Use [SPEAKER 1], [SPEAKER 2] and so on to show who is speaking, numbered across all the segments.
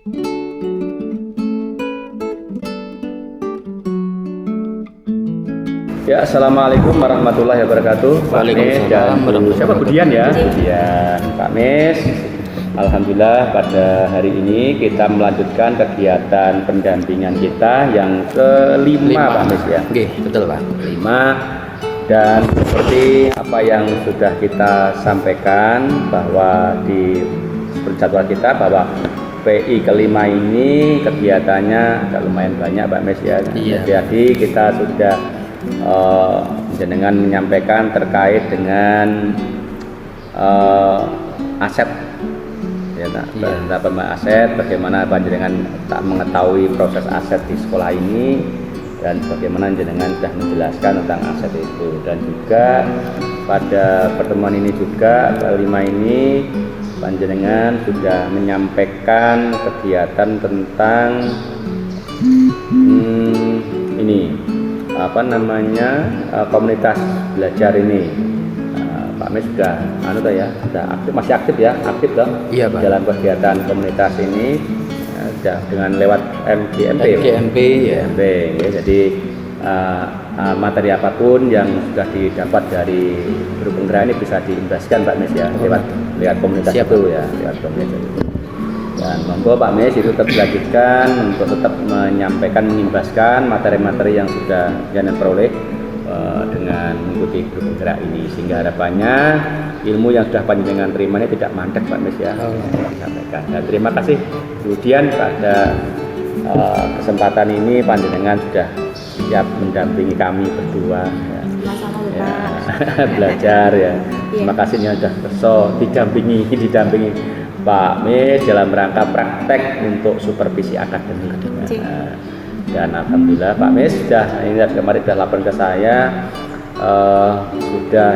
[SPEAKER 1] Ya, assalamualaikum warahmatullahi wabarakatuh. Pak Mis dan siapa Budian ya? Budian, Pak Mis. Alhamdulillah pada hari ini kita melanjutkan kegiatan pendampingan kita yang kelima, Pak Mis ya.
[SPEAKER 2] Oke, betul Pak.
[SPEAKER 1] 5. Dan seperti apa yang sudah kita sampaikan bahwa di jadwal kita bahwa PI kelima ini kegiatannya agak lumayan banyak, Pak Mis ya.
[SPEAKER 2] Iya.
[SPEAKER 1] Jadi kita sudah dengan menyampaikan terkait dengan aset ya, aset, bagaimana panjenengan tak mengetahui proses aset di sekolah ini dan bagaimana panjenengan sudah menjelaskan tentang aset itu, dan juga pada pertemuan ini juga kelima ini panjenengan sudah menyampaikan kegiatan tentang ini komunitas belajar ini. Pak Mis sudah sudah aktif, masih aktif ya, aktif dong.
[SPEAKER 2] Iya, Pak.
[SPEAKER 1] Dalam kegiatan komunitas ini sudah dengan lewat MGMP
[SPEAKER 2] ya.
[SPEAKER 1] ya. Jadi materi apapun yang sudah didapat dari guru penggerak ini bisa diimbaskan, Pak Mis ya, lewat komunitas. Siap, itu ya, lewat komunitas itu. Dan monggo Pak Mis itu tetap dilanjutkan untuk tetap menyampaikan, mengimbaskan materi-materi yang sudah jangan peroleh dengan mengikuti grup penggerak ini, sehingga harapannya ilmu yang sudah panjenengan terima ini tidak mandek, Pak Mis ya. Disampaikan. Dan terima kasih kemudian pada kesempatan ini panjenengan sudah siap mendampingi kami berdua ya. Belajar ya. Terima kasih yang sudah didampingi Pak Mis dalam rangka praktek untuk supervisi akademik. Dan alhamdulillah Pak Mis kemarin sudah lapor ke saya,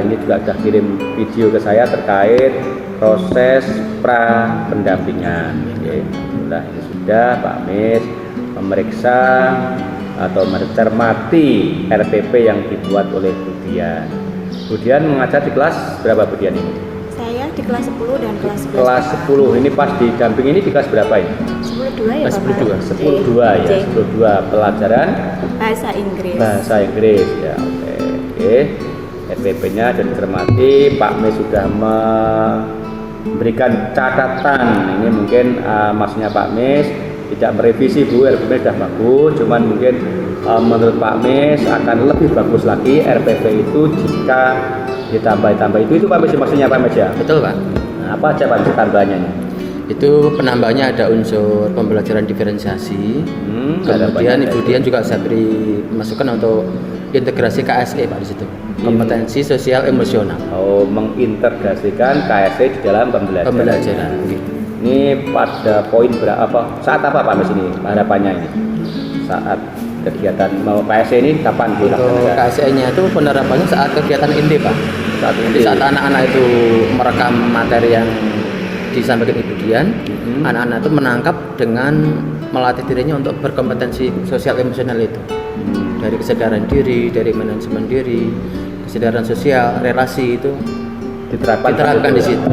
[SPEAKER 1] ini juga sudah kirim video ke saya terkait proses pra pendampingan. Alhamdulillah ini sudah Pak Mis memeriksa atau mencermati RPP yang dibuat oleh Budian. Budian mengajar di kelas berapa, Budian ini?
[SPEAKER 3] Saya di kelas 10 dan kelas 11.
[SPEAKER 1] Kelas 10 ini pas didamping ini di kelas berapa ini?
[SPEAKER 3] 10-2 ya,
[SPEAKER 2] Kelas
[SPEAKER 3] Bapak?
[SPEAKER 1] 10-2 ya, 10-2 pelajaran
[SPEAKER 3] Bahasa Inggris.
[SPEAKER 1] Bahasa Inggris ya, oke. RPP-nya dan dicermati, Pak Mis sudah memberikan catatan. Ini mungkin maksudnya Pak Mis tidak merevisi, Bu, RPP sudah bagus, cuman mungkin menurut Pak Mis akan lebih bagus lagi RPP itu jika ditambah itu Pak Mis, maksudnya Pak Mis ya?
[SPEAKER 2] Betul Pak.
[SPEAKER 1] Nah, apa aja Pak Mis tambahannya nih?
[SPEAKER 2] Itu penambahnya ada unsur pembelajaran diferensiasi. Kemudian Budian juga saya beri masukan untuk integrasi KSE Pak di situ. Kompetensi sosial emosional.
[SPEAKER 1] Oh, mengintegrasikan KSE di dalam pembelajaran.
[SPEAKER 2] Okay.
[SPEAKER 1] Ini pada poin berapa? Saat apa Pak Mis ini harapannya ini? Saat kegiatan mau KSE ini kapan
[SPEAKER 2] Untuk KSE-nya itu penerapannya saat kegiatan inti Pak. Saat anak-anak itu merekam materi yang disampaikan Ibu Dian, anak-anak itu menangkap dengan melatih dirinya untuk berkompetensi sosial emosional itu. Dari kesadaran diri, dari manajemen diri, kesadaran sosial, relasi itu diterapkan di situ.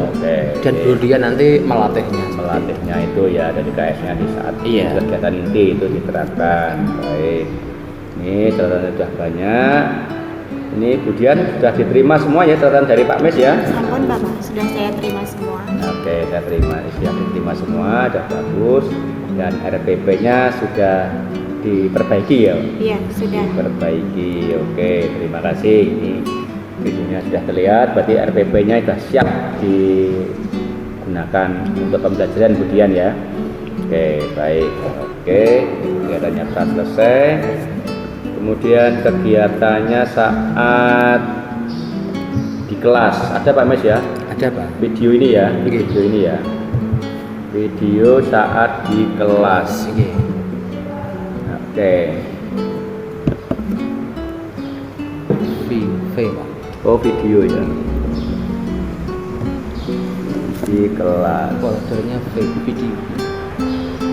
[SPEAKER 2] Dan Bu Dian nanti melatihnya
[SPEAKER 1] itu ya dari KS-nya di saat kegiatan inti itu diterapkan. Baik. Ini catatan sudah banyak. Ini Budian sudah diterima semua ya catatan dari Pak Mis ya?
[SPEAKER 3] Sampun Bapak, sudah saya terima semua.
[SPEAKER 1] Oke, saya diterima semua, sudah bagus. Dan RPP-nya sudah diperbaiki ya?
[SPEAKER 3] Iya, sudah.
[SPEAKER 1] Diperbaiki, oke, terima kasih. Ini videonya sudah terlihat, berarti RPP-nya sudah siap digunakan untuk pembelajaran Budian ya? Oke, baik. Oke, kegiatannya telah selesai. Kemudian kegiatannya saat di kelas ada Pak Mis ya?
[SPEAKER 2] Ada Pak.
[SPEAKER 1] Video ini ya? Video ini ya? Video saat di kelas. Oke.
[SPEAKER 2] V Pak.
[SPEAKER 1] Oh, video ya? Di kelas.
[SPEAKER 2] Foldernya video.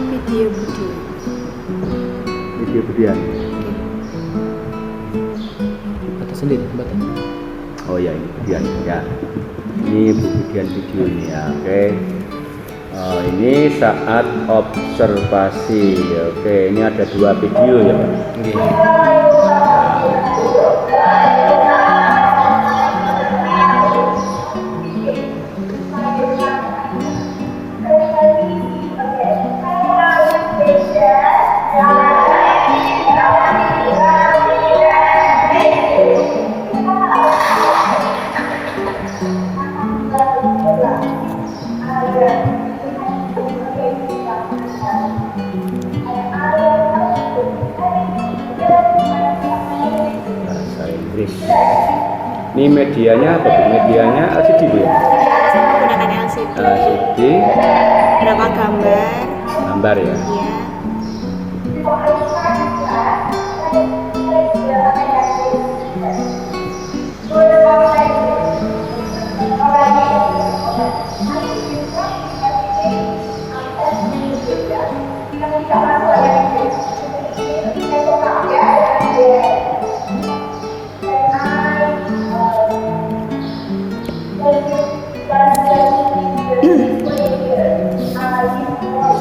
[SPEAKER 3] Video Budi.
[SPEAKER 1] Video Budian.
[SPEAKER 2] Sendiri baca.
[SPEAKER 1] Oh ya, ini Budian ya. Ini Bu Budian video ini ya. Oke. Oh, ini saat observasi. Oke, ini ada 2 video ya, Pak.
[SPEAKER 2] Nggih.
[SPEAKER 1] Bahasa Inggris. Ini medianya apa, Bu? Medianya LCD, Bu, ya?
[SPEAKER 3] Saya menggunakan LCD.
[SPEAKER 1] LCD,
[SPEAKER 3] Berapa gambar?
[SPEAKER 1] gambar ya.
[SPEAKER 3] Iya.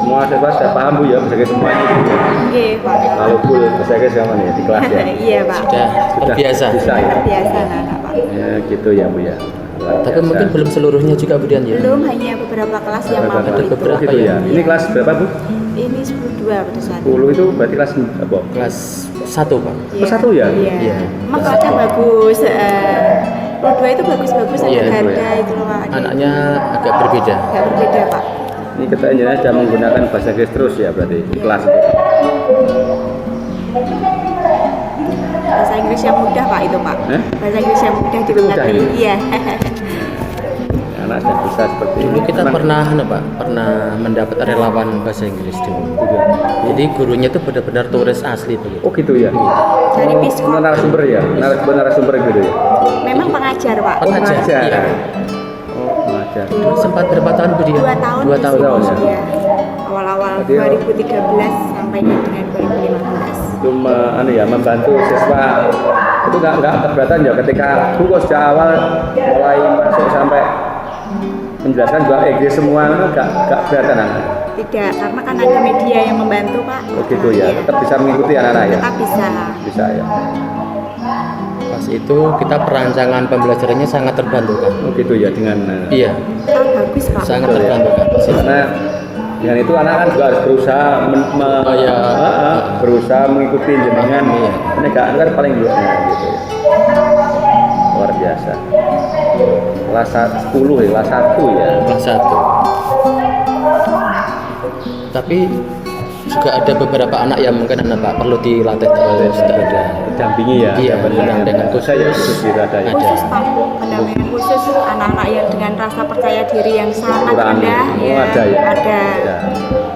[SPEAKER 1] Semua siswa sudah paham, Bu, ya, bahasa Inggris semuanya, Bu, ya?
[SPEAKER 3] Oke, Pak.
[SPEAKER 1] Kalau full bahasa Inggris sama nih di kelas ya.
[SPEAKER 3] Iya, Pak.
[SPEAKER 2] Sudah terbiasa.
[SPEAKER 1] Bisa ya.
[SPEAKER 3] Biasa anak, Pak.
[SPEAKER 1] Ya, gitu ya, Bu, ya. Luar
[SPEAKER 2] Tapi
[SPEAKER 1] biasa.
[SPEAKER 2] mungkin belum seluruhnya juga Bu Dian ya.
[SPEAKER 3] Belum, hanya beberapa kelas yang
[SPEAKER 1] Berapa
[SPEAKER 3] mampu
[SPEAKER 1] kelas?
[SPEAKER 3] itu.
[SPEAKER 2] Beberapa
[SPEAKER 1] Gitu ya.
[SPEAKER 2] ya.
[SPEAKER 1] Ini kelas berapa, Bu?
[SPEAKER 3] Ini 10-2 pada saat
[SPEAKER 1] 10 itu berarti kelas apa?
[SPEAKER 2] Kelas 1 Pak.
[SPEAKER 1] Kelas 1 ya?
[SPEAKER 3] Iya.
[SPEAKER 2] Iya.
[SPEAKER 3] Emang kelasnya bagus. 10-2 itu bagus-bagus, ada
[SPEAKER 2] Iya,
[SPEAKER 3] harga itu loh, Pak.
[SPEAKER 2] Anaknya agak berbeda.
[SPEAKER 3] Nggak berbeda, Pak.
[SPEAKER 1] Ini kita engineer sudah menggunakan bahasa Inggris terus ya berarti di kelas itu.
[SPEAKER 3] Bahasa Inggris yang mudah, Pak, itu, Pak.
[SPEAKER 1] Eh?
[SPEAKER 3] Bahasa Inggris yang mudah
[SPEAKER 1] Itu mudah
[SPEAKER 3] dimengerti.
[SPEAKER 1] ini?
[SPEAKER 3] Iya.
[SPEAKER 1] Anak sudah bisa seperti ini.
[SPEAKER 2] Dulu kita
[SPEAKER 1] Senang.
[SPEAKER 2] pernah mendapat relawan bahasa Inggris dulu.
[SPEAKER 1] Juga.
[SPEAKER 2] Jadi gurunya itu benar-benar turis asli begitu.
[SPEAKER 1] Oh gitu ya.
[SPEAKER 3] Dari Biskup.
[SPEAKER 1] Narasumber ya, narasumber gitu ya.
[SPEAKER 3] Memang pengajar, Pak.
[SPEAKER 1] Oh,
[SPEAKER 2] Pengajar,
[SPEAKER 1] pengajar.
[SPEAKER 2] iya.
[SPEAKER 1] Oh, pengajar.
[SPEAKER 2] Dulu sempat berapa tahun Bu Dian?
[SPEAKER 3] 2 tahun.
[SPEAKER 2] 2 tahun.
[SPEAKER 1] tahun, ya.
[SPEAKER 3] Iya. Awal-awal
[SPEAKER 1] Berarti ya.
[SPEAKER 3] 2013 sampai dengan 2015.
[SPEAKER 1] Itu membantu siswa itu nggak keberatan ya ketika guru sejak awal mulai masuk sampai menjelaskan bahwa Inggris semua itu nggak keberatan anak.
[SPEAKER 3] Tidak, karena kan ada media yang membantu, Pak.
[SPEAKER 1] Oh gitu ya,
[SPEAKER 3] Iya.
[SPEAKER 1] tetap bisa mengikuti anak-anak ya.
[SPEAKER 3] Tetap bisa.
[SPEAKER 1] Bisa ya.
[SPEAKER 2] Pas itu kita perancangan pembelajarannya sangat terbantu kan.
[SPEAKER 1] Oh gitu ya dengan
[SPEAKER 2] Iya,
[SPEAKER 3] Bagus, Pak.
[SPEAKER 2] sangat
[SPEAKER 1] Betul, ya.
[SPEAKER 2] terbantu kan.
[SPEAKER 1] karena dengan itu anak kan juga harus berusaha
[SPEAKER 2] Oh, iya.
[SPEAKER 1] berusaha mengikuti jenengan
[SPEAKER 2] Iya.
[SPEAKER 1] penegakan kan paling dulu gitu ya. Luar biasa. Kelas 10 ya, kelas 1 ya.
[SPEAKER 2] Kelas 1. Tapi juga ada beberapa anak yang mungkin anak Pak perlu dilatih terus ada.
[SPEAKER 1] Dampingi ya.
[SPEAKER 2] Iya,
[SPEAKER 1] dengan khusus ya, khusus gitu ada ya.
[SPEAKER 2] Ada.
[SPEAKER 3] Khusus, Pak. Pendampingan khusus anak-anak yang dengan rasa percaya diri yang sangat
[SPEAKER 1] Kurang.
[SPEAKER 3] rendah.
[SPEAKER 1] Oh, ada ya?
[SPEAKER 3] Ada.
[SPEAKER 1] Ada.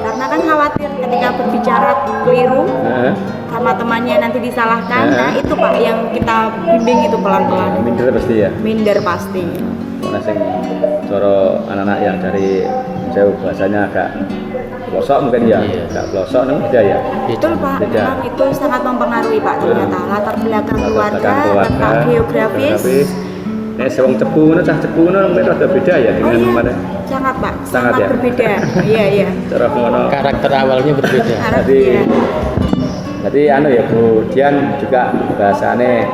[SPEAKER 3] Karena kan khawatir ketika berbicara keliru
[SPEAKER 1] Heeh.
[SPEAKER 3] sama temannya nanti disalahkan.
[SPEAKER 1] Nah.
[SPEAKER 3] Nah, itu Pak yang kita bimbing itu pelan-pelan.
[SPEAKER 1] Minder pasti ya.
[SPEAKER 3] Minder pasti.
[SPEAKER 1] Karena sing coro anak-anak yang dari jauh bahasanya agak pelosok mungkin ya,
[SPEAKER 2] Iya.
[SPEAKER 1] agak pelosok nih beda ya.
[SPEAKER 3] Betul, Pak,
[SPEAKER 1] Beda.
[SPEAKER 3] memang itu sangat mempengaruhi, Pak, ternyata latar belakang keluarga,
[SPEAKER 1] Latar belakang
[SPEAKER 3] letak geografis.
[SPEAKER 1] Nek sewong cepu ngono, cah cepu ngono mungkin rada beda ya
[SPEAKER 3] Oh
[SPEAKER 1] dengan
[SPEAKER 3] iya,
[SPEAKER 1] kemarin.
[SPEAKER 3] sangat, Pak,
[SPEAKER 1] Sangat
[SPEAKER 3] sangat
[SPEAKER 1] ya?
[SPEAKER 3] berbeda. Iya, iya.
[SPEAKER 1] Cara ngono.
[SPEAKER 2] Karakter awalnya berbeda.
[SPEAKER 1] Jadi
[SPEAKER 3] Iya.
[SPEAKER 1] Jadi anu ya Bu Dian juga bahasane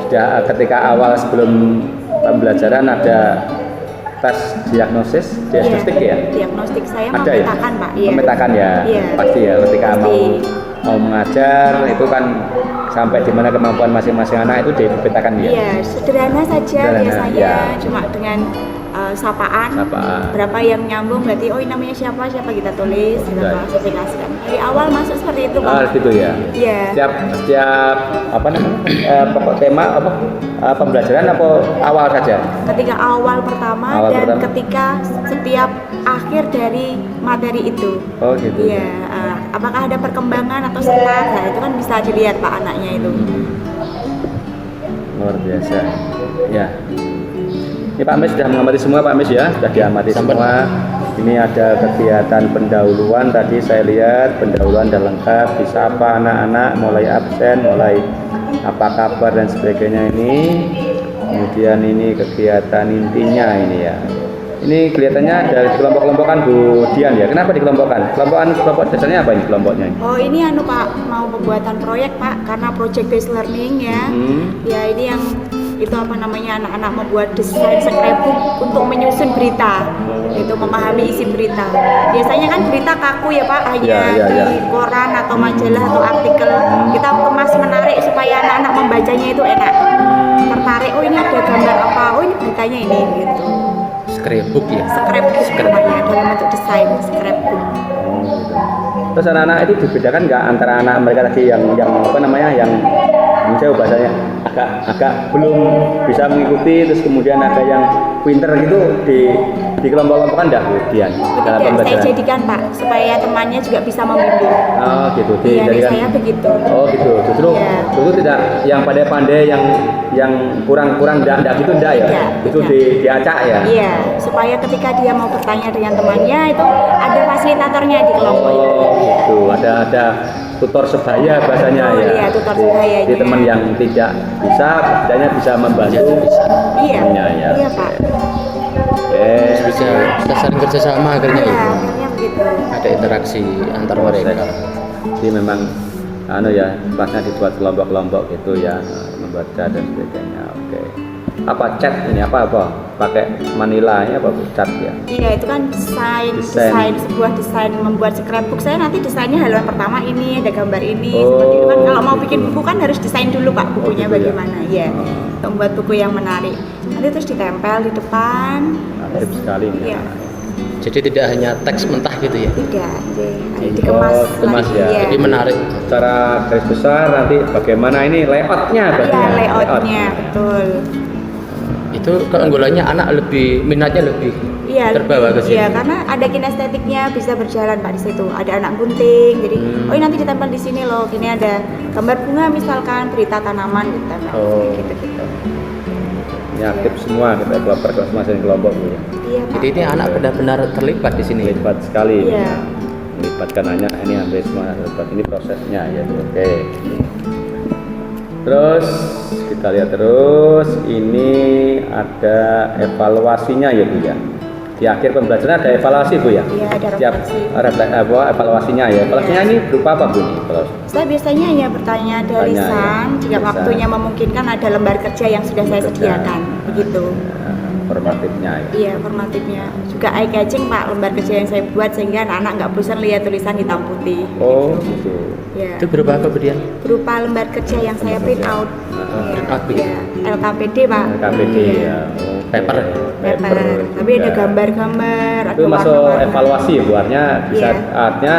[SPEAKER 1] sudah ketika awal sebelum pembelajaran ada tes diagnostik ya.
[SPEAKER 3] Diagnostik saya
[SPEAKER 1] Ada ya?
[SPEAKER 3] memetakan, Pak. Iya.
[SPEAKER 1] Memetakan ya.
[SPEAKER 3] Iya.
[SPEAKER 1] Pasti ya ketika
[SPEAKER 3] Pasti.
[SPEAKER 1] mau mengajar itu kan sampai di mana kemampuan masing-masing anak itu dipetakan ya.
[SPEAKER 3] Iya, sederhana saja
[SPEAKER 1] Sederhana,
[SPEAKER 3] biasanya,
[SPEAKER 1] iya.
[SPEAKER 3] cuma dengan sapaan.
[SPEAKER 1] Sapaan.
[SPEAKER 3] Berapa yang nyambung berarti oh ini namanya siapa kita tulis, kita
[SPEAKER 1] Baik.
[SPEAKER 3] klasifikasikan. Dari awal masuk seperti itu, Pak.
[SPEAKER 1] Ah, gitu ya.
[SPEAKER 3] Iya.
[SPEAKER 1] Setiap apa namanya pokok tema apa pembelajaran apa awal saja.
[SPEAKER 3] Ketika awal pertama
[SPEAKER 1] Awal
[SPEAKER 3] dan
[SPEAKER 1] pertama.
[SPEAKER 3] ketika setiap akhir dari materi itu.
[SPEAKER 1] Oh gitu.
[SPEAKER 3] Iya, apakah ada perkembangan atau setelah? Nah, itu kan bisa dilihat Pak anaknya itu.
[SPEAKER 1] Luar biasa. Ya. Ini Pak Mis sudah mengamati semua Pak Mis ya, sudah diamati
[SPEAKER 2] Sampai.
[SPEAKER 1] semua. Ini ada kegiatan pendahuluan tadi saya lihat pendahuluan sudah lengkap, disapa anak-anak mulai absen, mulai apa kabar dan sebagainya ini. Kemudian ini kegiatan intinya ini ya. Ini kelihatannya ada kelompok-kelompokan Bu Dian ya. Kenapa dikelompokkan? Kelompok dasarnya apa ini kelompoknya?
[SPEAKER 3] Oh ini Pak, mau pembuatan proyek Pak, karena project based learning ya. Ya ini yang itu apa namanya, anak-anak membuat desain scrapbook untuk menyusun berita, itu memahami isi berita. Biasanya kan berita kaku ya Pak, hanya di koran atau majalah atau artikel. Kita kemas menarik supaya anak-anak membacanya itu enak, tertarik. Oh ini ada gambar apa, oh ini beritanya ini gitu.
[SPEAKER 2] Scrapbook ya.
[SPEAKER 3] Scrapbook namanya, dalam bentuk desain scrapbook.
[SPEAKER 1] Gitu. Terus anak-anak itu dibedakan nggak antara anak mereka tadi yang apa namanya, yang jauh bahasanya agak belum bisa mengikuti, terus kemudian ada yang pinter gitu di kelompok-kelompokan dah Bu Dian dalam
[SPEAKER 3] Tidak, saya
[SPEAKER 1] pembelajaran?
[SPEAKER 3] jadikan Pak, supaya temannya juga bisa membimbing.
[SPEAKER 1] Oh gitu,
[SPEAKER 3] Iya,
[SPEAKER 1] dijadikan.
[SPEAKER 3] saya begitu.
[SPEAKER 1] Oh gitu, justru tidak yang pandai-pandai yang kurang enggak gitu enggak ya?
[SPEAKER 3] Tidak,
[SPEAKER 1] Itu
[SPEAKER 3] tidak.
[SPEAKER 1] diacak ya?
[SPEAKER 3] Iya, supaya ketika dia mau bertanya dengan temannya itu ada fasilitatornya di kelompok itu.
[SPEAKER 1] Oh gitu, ada tutor sebaya bahasanya
[SPEAKER 3] Oh,
[SPEAKER 1] ya.
[SPEAKER 3] iya, tutor sebayanya.
[SPEAKER 1] Di teman yang tidak bisa, setidaknya bisa membantu
[SPEAKER 3] Iya,
[SPEAKER 1] temannya ya.
[SPEAKER 3] iya Pak.
[SPEAKER 1] Oke.
[SPEAKER 2] Bisa saling kerjasama akhirnya
[SPEAKER 3] Iya,
[SPEAKER 2] ya.
[SPEAKER 3] akhirnya begitu.
[SPEAKER 2] Ada interaksi antar mereka.
[SPEAKER 1] Jadi memang ya kelasnya dibuat kelompok-kelompok gitu ya, membaca dan sebagainya. Oke. Apa cat ini apa pakai Manila ini apa Bu? Cat ya?
[SPEAKER 3] Iya, itu kan desain sebuah desain membuat scrapbook. Saya nanti desainnya halaman pertama ini ada gambar ini, seperti itu kan. Kalau mau bikin buku kan harus desain dulu Pak bukunya
[SPEAKER 1] gitu ya?
[SPEAKER 3] bagaimana. Iya. Untuk membuat buku yang menarik. Nanti terus ditempel di depan.
[SPEAKER 1] Aktif sekali ini.
[SPEAKER 3] Iya.
[SPEAKER 2] Jadi tidak hanya teks mentah gitu ya.
[SPEAKER 3] Tidak, nanti dikemas
[SPEAKER 1] dikemas
[SPEAKER 3] lagi.
[SPEAKER 1] ya.
[SPEAKER 3] Iya.
[SPEAKER 2] Jadi menarik.
[SPEAKER 1] Secara garis besar nanti bagaimana ini layoutnya
[SPEAKER 3] Iya,
[SPEAKER 1] bahasanya?
[SPEAKER 3] layoutnya betul.
[SPEAKER 2] Itu keunggulannya anak lebih minatnya lebih
[SPEAKER 3] Iya,
[SPEAKER 2] terbawa ke sini.
[SPEAKER 3] iya, karena ada kinestetiknya bisa berjalan Pak di situ. Ada anak gunting, jadi oh ini nanti ditempel di sini loh. Gini ada gambar bunga misalkan, berita tanaman ditempel.
[SPEAKER 2] Oh.
[SPEAKER 3] Gitu-gitu.
[SPEAKER 1] Ini aktif semua kita kelompok masing kelompok Bu ya.
[SPEAKER 3] Iya Pak.
[SPEAKER 2] Jadi ini anak benar-benar terlibat di sini.
[SPEAKER 1] Terlibat sekali.
[SPEAKER 3] Iya.
[SPEAKER 1] Melibatkan anak ini hampir semua terlibat. Ini prosesnya ya. Oke. Terus kita lihat terus ini ada evaluasinya ya Bu ya. Di akhir pembelajaran ada evaluasi Bu ya.
[SPEAKER 3] Iya, ada
[SPEAKER 1] Setiap
[SPEAKER 3] refleksi.
[SPEAKER 1] evaluasinya ya. Evaluasinya ini berupa apa Bu ini?
[SPEAKER 3] Saya biasanya hanya bertanya ada
[SPEAKER 1] Tanya,
[SPEAKER 3] lisan,
[SPEAKER 1] ya.
[SPEAKER 3] jika
[SPEAKER 1] Lisan.
[SPEAKER 3] waktunya memungkinkan ada lembar kerja yang sudah saya sediakan, begitu.
[SPEAKER 1] Formatifnya ya.
[SPEAKER 3] Iya, formatifnya juga eye catching Pak, lembar kerja yang saya buat sehingga anak-anak nggak bosan lihat tulisan hitam putih.
[SPEAKER 1] Oh gitu.
[SPEAKER 3] Ya.
[SPEAKER 2] Itu berupa apa kemudian?
[SPEAKER 3] Berupa lembar kerja yang saya print out.
[SPEAKER 2] print out begitu?
[SPEAKER 3] Ya, LKPD Pak.
[SPEAKER 1] KPD
[SPEAKER 3] Iya.
[SPEAKER 1] ya.
[SPEAKER 2] Paper.
[SPEAKER 3] Paper. Tapi ada gambar-gambar.
[SPEAKER 1] Itu
[SPEAKER 3] ada
[SPEAKER 1] masuk
[SPEAKER 3] warna-warna.
[SPEAKER 1] evaluasi ya Bu,
[SPEAKER 3] Iya.
[SPEAKER 1] artinya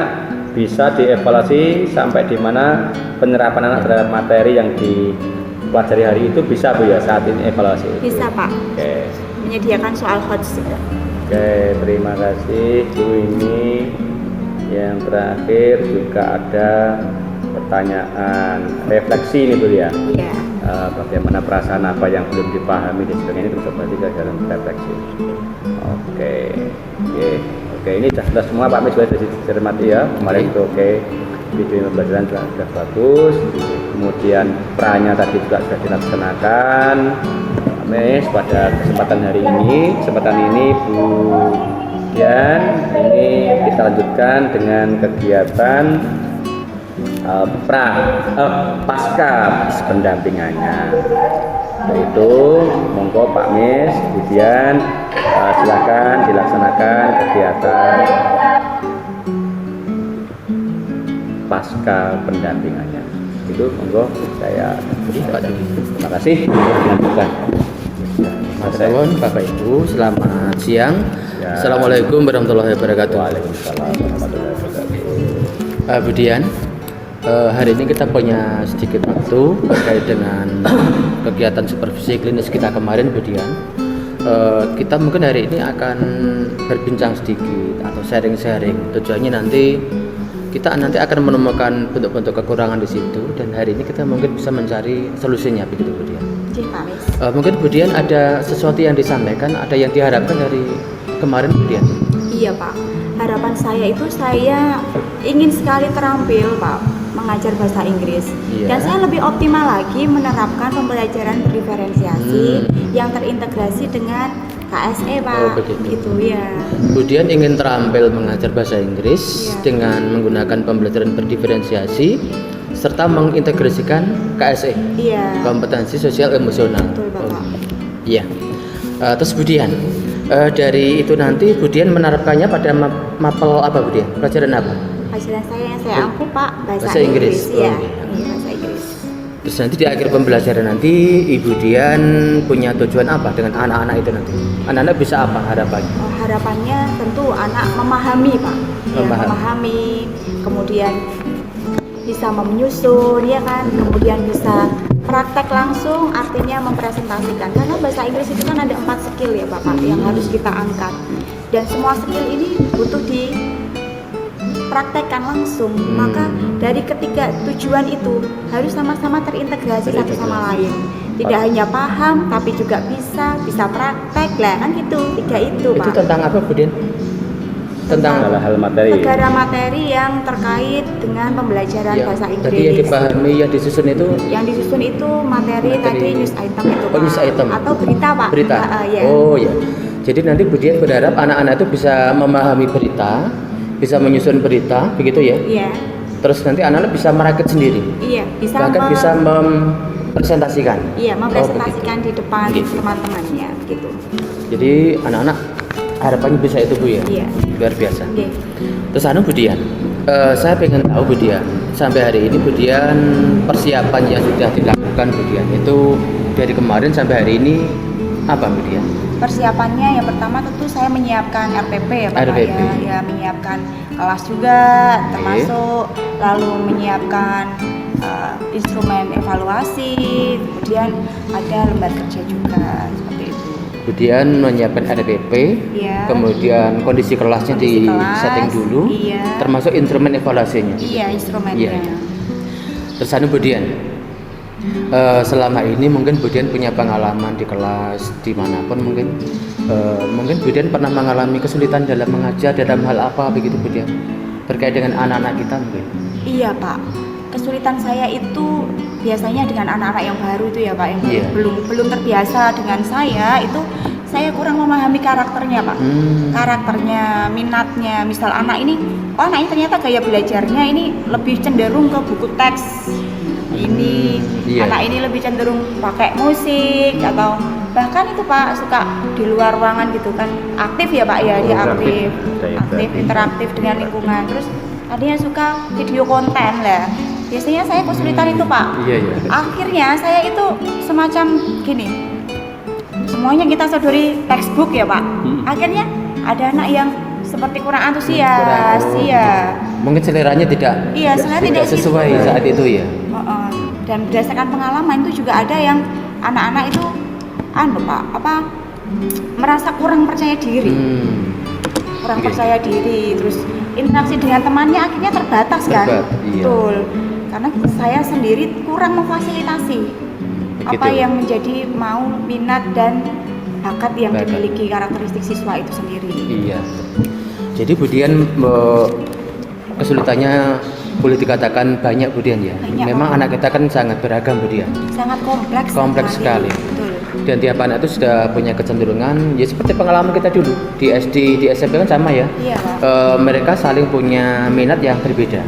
[SPEAKER 1] bisa dievaluasi sampai di mana penyerapan anak terhadap materi yang dipelajari hari itu bisa Bu ya saat ini evaluasi.
[SPEAKER 3] Bisa Pak.
[SPEAKER 1] Oke.
[SPEAKER 3] Menyediakan soal hot juga.
[SPEAKER 1] Oke, terima kasih Bu. Ini yang terakhir juga ada pertanyaan refleksi ini Bu ya.
[SPEAKER 3] Iya.
[SPEAKER 1] Bagaimana perasaan apa yang belum dipahami dan sebagainya itu coba ke dalam refleksi. Oke, ini sudah jelas semua Pak Mis, sudah dicermati ya. Kemarin itu oke, video pembelajaran sudah bagus. Kemudian perannya tadi juga sudah dilaksanakan. Pak Mis, pada kesempatan ini Bu Dian, ini kita lanjutkan dengan kegiatan pasca pendampingannya, yaitu monggo Pak Mis, kemudian silakan dilaksanakan kegiatan pasca pendampingannya. Itu monggo saya terima kasih. Dilanjutkan. Mas
[SPEAKER 2] Nuwun Bapak Ibu, selamat siang.
[SPEAKER 1] Ya.
[SPEAKER 2] Assalamualaikum warahmatullahi wabarakatuh.
[SPEAKER 1] Waalaikumsalam warahmatullahi wabarakatuh.
[SPEAKER 2] Bu Dian, hari ini kita punya sedikit waktu terkait dengan kegiatan supervisi klinis kita kemarin, Bu Dian. Kita mungkin hari ini akan berbincang sedikit atau sharing-sharing. Tujuannya nanti kita akan menemukan bentuk-bentuk kekurangan di situ, dan hari ini kita mungkin bisa mencari solusinya, begitu Bu Dian.
[SPEAKER 3] Oke, Pak Mis.
[SPEAKER 2] Mungkin Bu Dian ada sesuatu yang disampaikan, ada yang diharapkan dari kemarin Bu Dian?
[SPEAKER 3] Iya Pak, harapan saya itu saya ingin sekali terampil Pak mengajar bahasa Inggris.
[SPEAKER 2] Iya.
[SPEAKER 3] Dan saya lebih optimal lagi menerapkan pembelajaran berdiferensiasi yang terintegrasi dengan KSE Pak.
[SPEAKER 2] Oh, begitu.
[SPEAKER 3] Gitu ya.
[SPEAKER 2] Kemudian ingin terampil mengajar bahasa Inggris
[SPEAKER 3] Iya.
[SPEAKER 2] dengan menggunakan pembelajaran berdiferensiasi serta mengintegrasikan KSE,
[SPEAKER 3] Iya.
[SPEAKER 2] kompetensi sosial emosional.
[SPEAKER 3] Betul Bapak.
[SPEAKER 2] Iya. Terus kemudian dari itu nanti Budian menerapkannya pada mapel apa Budian? Pelajaran apa?
[SPEAKER 3] Pelajaran saya yang saya ampuh Pak bahasa,
[SPEAKER 2] Bahasa Inggris.
[SPEAKER 3] Iya.
[SPEAKER 2] Oh, iya.
[SPEAKER 3] Iya, bahasa Inggris.
[SPEAKER 2] Terus nanti di akhir pembelajaran nanti Ibu Dian punya tujuan apa dengan anak-anak itu nanti? Anak-anak bisa apa harapannya?
[SPEAKER 3] Oh, harapannya tentu anak memahami Pak. Ya, memahami, kemudian bisa menyusun ya kan, kemudian bisa praktek langsung, artinya mempresentasikan. Karena bahasa Inggris itu kan ada 4 skill ya Bapak yang harus kita angkat. Dan semua skill ini butuh dipraktekkan langsung. Maka dari ketiga tujuan itu harus sama-sama terintegrasi satu sama lain. Tidak hanya paham tapi juga bisa praktek lah kan gitu. 3 itu Pak.
[SPEAKER 2] Itu tentang apa Budian? Tentang
[SPEAKER 1] hal materi.
[SPEAKER 3] Negara materi yang terkait dengan pembelajaran
[SPEAKER 2] ya,
[SPEAKER 3] bahasa Inggris.
[SPEAKER 2] tadi yang dipahami, yang disusun itu
[SPEAKER 3] Yang disusun itu materi tadi news item itu
[SPEAKER 2] Oh, news item.
[SPEAKER 3] atau berita Pak.
[SPEAKER 2] berita.
[SPEAKER 3] Ya.
[SPEAKER 2] Oh ya. Jadi nanti Budian berharap anak-anak itu bisa memahami berita, bisa menyusun berita, begitu ya?
[SPEAKER 3] Iya.
[SPEAKER 2] Terus nanti anak-anak bisa merakit sendiri,
[SPEAKER 3] Iya, bisa
[SPEAKER 2] bahkan bisa mempresentasikan.
[SPEAKER 3] Iya, mempresentasikan di depan
[SPEAKER 2] Begitu.
[SPEAKER 3] teman-temannya gitu.
[SPEAKER 2] Jadi anak-anak harapannya bisa itu Bu ya?
[SPEAKER 3] Iya.
[SPEAKER 2] Luar biasa.
[SPEAKER 3] Oke.
[SPEAKER 2] Terus Budian, saya pengen tahu Budian, sampai hari ini Budian persiapan yang sudah dilakukan Budian itu dari kemarin sampai hari ini apa Budian?
[SPEAKER 3] Persiapannya yang pertama tentu saya menyiapkan RPP ya Pak
[SPEAKER 2] RPP.
[SPEAKER 3] ya, menyiapkan kelas juga termasuk, lalu menyiapkan instrumen evaluasi, kemudian ada lembar kerja juga seperti itu.
[SPEAKER 2] Budian menyiapkan RPP,
[SPEAKER 3] Iya.
[SPEAKER 2] kemudian kondisi kelasnya
[SPEAKER 3] Kondisi
[SPEAKER 2] di
[SPEAKER 3] kelas,
[SPEAKER 2] setting dulu,
[SPEAKER 3] iya.
[SPEAKER 2] termasuk instrumen evaluasinya.
[SPEAKER 3] Iya, instrumennya.
[SPEAKER 2] Iya. Terus Budian, selama ini mungkin Budian punya pengalaman di kelas dimanapun mungkin Budian pernah mengalami kesulitan dalam mengajar dalam hal apa begitu Budian terkait dengan anak-anak kita mungkin?
[SPEAKER 3] Iya Pak, kesulitan saya itu biasanya dengan anak-anak yang baru itu ya Pak, yang
[SPEAKER 2] Iya.
[SPEAKER 3] belum terbiasa dengan saya itu, saya kurang memahami karakternya Pak. Karakternya, minatnya, misal anak ini ternyata gaya belajarnya ini lebih cenderung ke buku teks.
[SPEAKER 2] Iya.
[SPEAKER 3] Anak ini lebih cenderung pakai musik atau bahkan itu Pak suka di luar ruangan gitu kan, aktif ya Pak ya, dia aktif, interaktif dengan lingkungan. Terus tadinya suka video konten lah. Biasanya saya kesulitan itu Pak.
[SPEAKER 2] Iya.
[SPEAKER 3] Akhirnya saya itu semacam gini, semuanya kita sodori textbook ya Pak. Akhirnya ada anak yang seperti kurang antusias, iya.
[SPEAKER 2] Mungkin seleranya tidak
[SPEAKER 3] Selera tidak
[SPEAKER 2] sesuai
[SPEAKER 3] situ.
[SPEAKER 2] saat itu ya.
[SPEAKER 3] Dan berdasarkan pengalaman itu juga ada yang anak-anak itu merasa kurang percaya diri. Kurang
[SPEAKER 2] Oke.
[SPEAKER 3] percaya diri, terus interaksi dengan temannya akhirnya terbatas kan.
[SPEAKER 2] Iya.
[SPEAKER 3] Betul. Karena saya sendiri kurang memfasilitasi apa
[SPEAKER 2] Begitu.
[SPEAKER 3] yang menjadi mau minat dan bakat yang
[SPEAKER 2] Bakat.
[SPEAKER 3] dimiliki karakteristik siswa itu sendiri.
[SPEAKER 2] Iya. Jadi Budian kesulitannya boleh dikatakan banyak Budian ya.
[SPEAKER 3] Banyak,
[SPEAKER 2] Memang
[SPEAKER 3] Pak.
[SPEAKER 2] anak kita kan sangat beragam Budian.
[SPEAKER 3] Sangat kompleks.
[SPEAKER 2] Kompleks sekali.
[SPEAKER 3] Betul.
[SPEAKER 2] Dan tiap anak itu sudah punya kecenderungan ya seperti pengalaman kita dulu di SD, di SMP kan sama ya.
[SPEAKER 3] Iya Pak.
[SPEAKER 2] Mereka saling punya minat yang berbeda.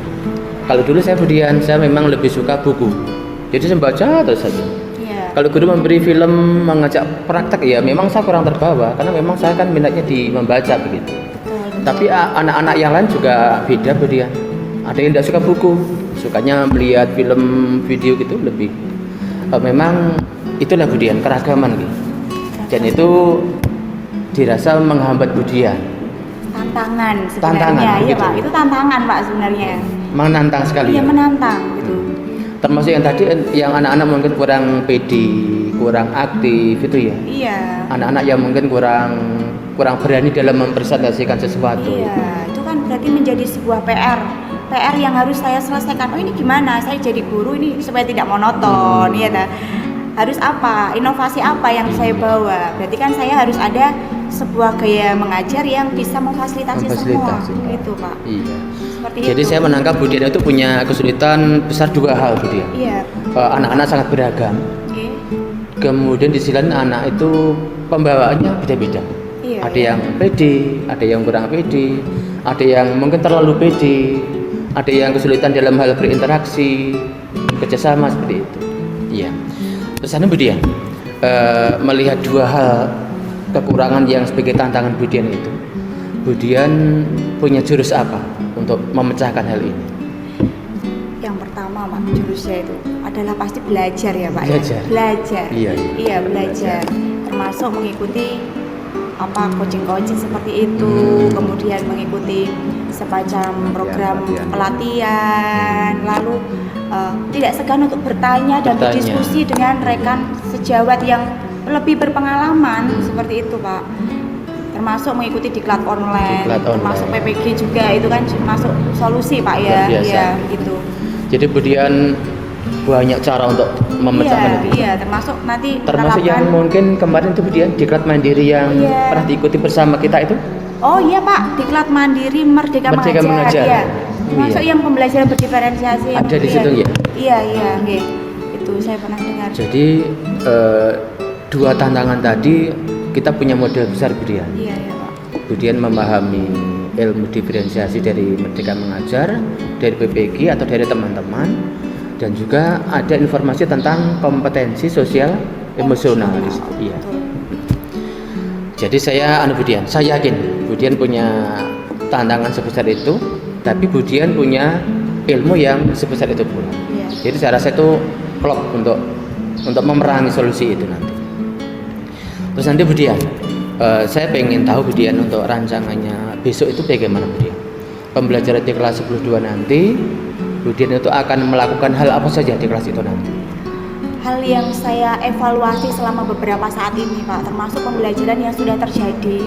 [SPEAKER 2] Kalau dulu saya Budian, saya memang lebih suka buku. Jadi saya baca terus saja.
[SPEAKER 3] Iya.
[SPEAKER 2] Kalau guru memberi film mengajak praktek ya memang saya kurang terbawa karena memang saya kan minatnya di membaca begitu.
[SPEAKER 3] Betul.
[SPEAKER 2] Tapi anak-anak yang lain juga beda Budian. Ada yang tidak suka buku, sukanya melihat film, video gitu lebih. Memang itulah Budian, keragaman gitu. Dan itu dirasa menghambat Budian.
[SPEAKER 3] Tantangan sebenarnya,
[SPEAKER 2] Tantangan,
[SPEAKER 3] iya
[SPEAKER 2] gitu.
[SPEAKER 3] Pak. Itu tantangan Pak sebenarnya.
[SPEAKER 2] Menantang sekali.
[SPEAKER 3] Iya menantang gitu.
[SPEAKER 2] Termasuk yang tadi yang anak-anak mungkin kurang pede, kurang aktif itu ya.
[SPEAKER 3] Iya.
[SPEAKER 2] Anak-anak yang mungkin kurang berani dalam mempresentasikan sesuatu.
[SPEAKER 3] Iya, itu kan berarti menjadi sebuah PR yang harus saya selesaikan. Oh ini gimana? Saya jadi guru ini supaya tidak monoton, ya ta? Harus apa? Inovasi apa yang saya bawa? Berarti kan saya harus ada sebuah gaya mengajar yang bisa memfasilitasi semua. Itu Pak.
[SPEAKER 2] Iya.
[SPEAKER 3] Seperti
[SPEAKER 2] Jadi
[SPEAKER 3] itu.
[SPEAKER 2] saya menangkap Budian itu punya kesulitan besar dua hal Budian.
[SPEAKER 3] Iya.
[SPEAKER 2] Anak-anak sangat beragam.
[SPEAKER 3] Oke.
[SPEAKER 2] Kemudian di sisi lain anak itu pembawaannya beda-beda.
[SPEAKER 3] Iya,
[SPEAKER 2] Ada
[SPEAKER 3] iya.
[SPEAKER 2] yang pede, ada yang kurang pede, ada yang mungkin terlalu pede, ada yang kesulitan dalam hal berinteraksi, kerjasama seperti itu. Iya. Terus anu Budian, melihat dua hal kekurangan yang sebagai tantangan Budian itu, Budian punya jurus apa untuk memecahkan hal ini?
[SPEAKER 3] Yang pertama Pak, jurusnya itu adalah pasti belajar ya Pak.
[SPEAKER 2] Belajar.
[SPEAKER 3] Belajar.
[SPEAKER 2] Iya, iya.
[SPEAKER 3] Iya, belajar. Termasuk mengikuti coaching-coaching seperti itu, kemudian mengikuti semacam program pelatihan, lalu tidak segan untuk bertanya dan berdiskusi dengan rekan sejawat yang lebih berpengalaman seperti itu Pak. Termasuk mengikuti diklat online, termasuk PPG juga, itu kan masuk solusi Pak ya. Iya, gitu.
[SPEAKER 2] Jadi Budian banyak cara untuk memecahkan itu.
[SPEAKER 3] Iya, termasuk nanti
[SPEAKER 2] termasuk yang mungkin kemarin itu Budian diklat mandiri yang pernah diikuti bersama kita itu.
[SPEAKER 3] Oh iya Pak, diklat mandiri Merdeka Mengajar. Iya. Termasuk yang pembelajaran berdiferensiasi.
[SPEAKER 2] Ada di situ ya?
[SPEAKER 3] Iya, itu saya pernah dengar.
[SPEAKER 2] Jadi dua tantangan tadi kita punya modal besar Budian.
[SPEAKER 3] Iya Pak.
[SPEAKER 2] Budian memahami ilmu diferensiasi dari Merdeka Mengajar, dari PPG atau dari teman-teman, dan juga ada informasi tentang kompetensi sosial emosional. Iya. Jadi saya Budian, saya yakin Budian punya tantangan sebesar itu, tapi Budian punya ilmu yang sebesar itu pula.
[SPEAKER 3] Iya.
[SPEAKER 2] Jadi saya rasa itu klop untuk memerangi solusi itu nanti. Terus nanti Budian, saya pengen tahu Budian untuk rancangannya besok itu bagaimana Budian? Pembelajaran di kelas 10-2 nanti, Budian itu akan melakukan hal apa saja di kelas itu nanti?
[SPEAKER 3] Hal yang saya evaluasi selama beberapa saat ini Pak, termasuk pembelajaran yang sudah terjadi,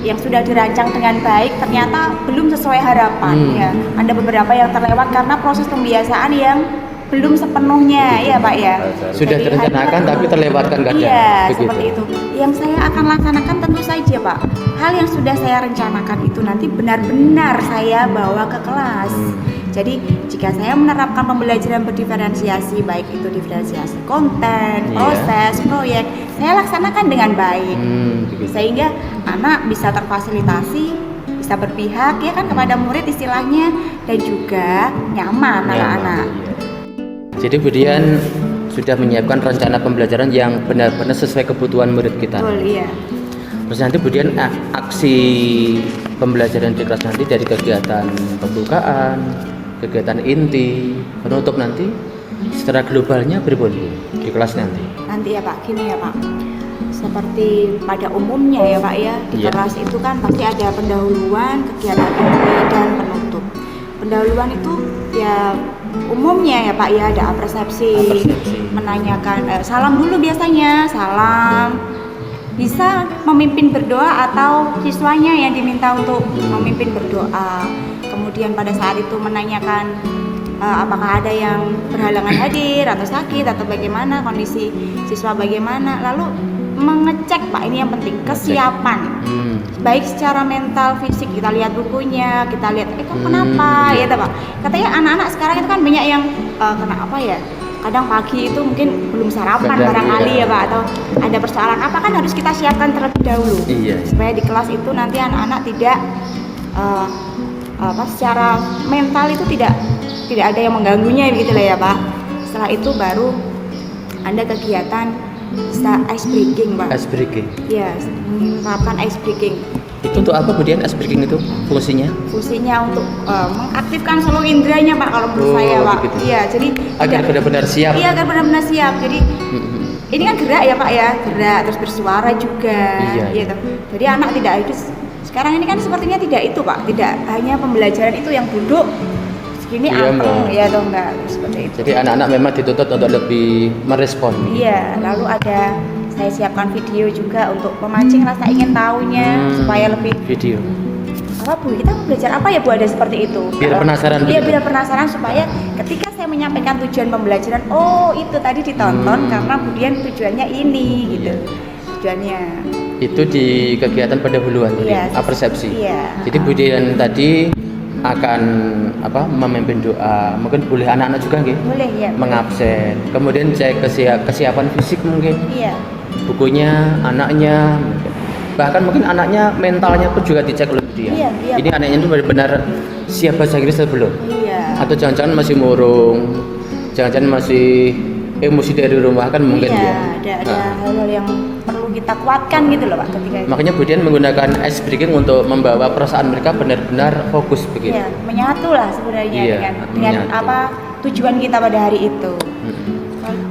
[SPEAKER 3] yang sudah dirancang dengan baik, ternyata belum sesuai harapan. Ya, ada beberapa yang terlewat karena proses pembiasaan yang belum sepenuhnya, ya Pak ya.
[SPEAKER 2] Sudah
[SPEAKER 3] Jadi,
[SPEAKER 2] direncanakan tapi terlewatkan kadang.
[SPEAKER 3] Iya, seperti itu. Yang saya akan laksanakan tentu saja Pak, hal yang sudah saya rencanakan itu nanti benar-benar saya bawa ke kelas. Jadi jika saya menerapkan pembelajaran berdiferensiasi, baik itu diferensiasi konten, proses, proyek, saya laksanakan dengan baik, sehingga anak bisa terfasilitasi, bisa berpihak ya kan kepada murid istilahnya, dan juga nyaman anak-anak.
[SPEAKER 2] Jadi Budian sudah menyiapkan rencana pembelajaran yang benar-benar sesuai kebutuhan murid kita.
[SPEAKER 3] Betul, iya.
[SPEAKER 2] Terus nanti Budian aksi pembelajaran di kelas nanti dari kegiatan pembukaan, kegiatan inti, penutup nanti secara globalnya berapa di kelas nanti?
[SPEAKER 3] Nanti ya Pak, gini ya Pak, seperti pada umumnya ya Pak ya, di kelas itu kan pasti ada pendahuluan, kegiatan inti, dan penutup. Pendahuluan itu ya umumnya ya Pak ya, ada persepsi. Menanyakan salam dulu biasanya, salam, bisa memimpin berdoa atau siswanya yang diminta untuk memimpin berdoa. Kemudian pada saat itu menanyakan apakah ada yang berhalangan hadir atau sakit atau bagaimana kondisi siswa bagaimana, lalu mengecek Pak, ini yang penting, kesiapan baik secara mental, fisik, kita lihat bukunya, kita lihat kok kenapa ya Pak. Katanya anak-anak sekarang itu kan banyak yang kena apa ya, kadang pagi itu mungkin belum sarapan barangkali ya Pak, atau ada persoalan apa, kan harus kita siapkan terlebih dahulu supaya di kelas itu nanti anak-anak tidak secara mental itu tidak ada yang mengganggunya begitu lah ya Pak. Setelah itu baru ada kegiatan ice breaking Pak.
[SPEAKER 2] Ice breaking.
[SPEAKER 3] Ya, menerapkan ice breaking.
[SPEAKER 2] Itu untuk apa Budian ice breaking itu fungsinya?
[SPEAKER 3] Fungsinya untuk mengaktifkan seluruh indranya Pak, kalau menurut saya Pak. Iya, jadi
[SPEAKER 2] agar benar-benar siap.
[SPEAKER 3] Iya, agar benar-benar siap. Jadi ini kan gerak ya Pak ya, gerak terus bersuara juga. Iya. Jadi anak tidak itu sekarang ini kan sepertinya tidak itu Pak, tidak hanya pembelajaran itu yang duduk segini ya atau enggak seperti itu.
[SPEAKER 2] Jadi anak-anak memang dituntut untuk lebih merespon.
[SPEAKER 3] Iya, lalu ada saya siapkan video juga untuk memancing rasa ingin tahunya supaya lebih
[SPEAKER 2] video.
[SPEAKER 3] Apa Bu, kita belajar apa ya Bu, ada seperti itu.
[SPEAKER 2] Biar penasaran.
[SPEAKER 3] Iya, biar penasaran supaya ketika saya menyampaikan tujuan pembelajaran, oh itu tadi ditonton karena kemudian tujuannya ini gitu. Tujuannya.
[SPEAKER 2] Itu di kegiatan pendahuluan persepsi.
[SPEAKER 3] Iya.
[SPEAKER 2] Jadi Budian tadi akan memimpin doa, mungkin boleh anak-anak juga nggih?
[SPEAKER 3] Boleh ya.
[SPEAKER 2] Mengabsen. Kemudian cek kesiapan fisik mungkin.
[SPEAKER 3] Iya.
[SPEAKER 2] bukunya, anaknya, bahkan mungkin anaknya mentalnya pun juga dicek oleh dia.
[SPEAKER 3] Iya, iya,
[SPEAKER 2] Ini
[SPEAKER 3] Pak.
[SPEAKER 2] anaknya itu benar-benar siap bahasa Inggris atau belum?
[SPEAKER 3] Iya.
[SPEAKER 2] Atau jangan-jangan masih murung, jangan-jangan masih emosi dari rumah kan mungkin
[SPEAKER 3] Iya,
[SPEAKER 2] ya.
[SPEAKER 3] ada hal-hal yang perlu kita kuatkan gitu loh Pak ketika itu.
[SPEAKER 2] Makanya Budian menggunakan ice breaking untuk membawa perasaan mereka benar-benar fokus begitu.
[SPEAKER 3] Iya, menyatu lah sebenarnya
[SPEAKER 2] Iya,
[SPEAKER 3] dengan
[SPEAKER 2] menyatu.
[SPEAKER 3] apa tujuan kita pada hari itu.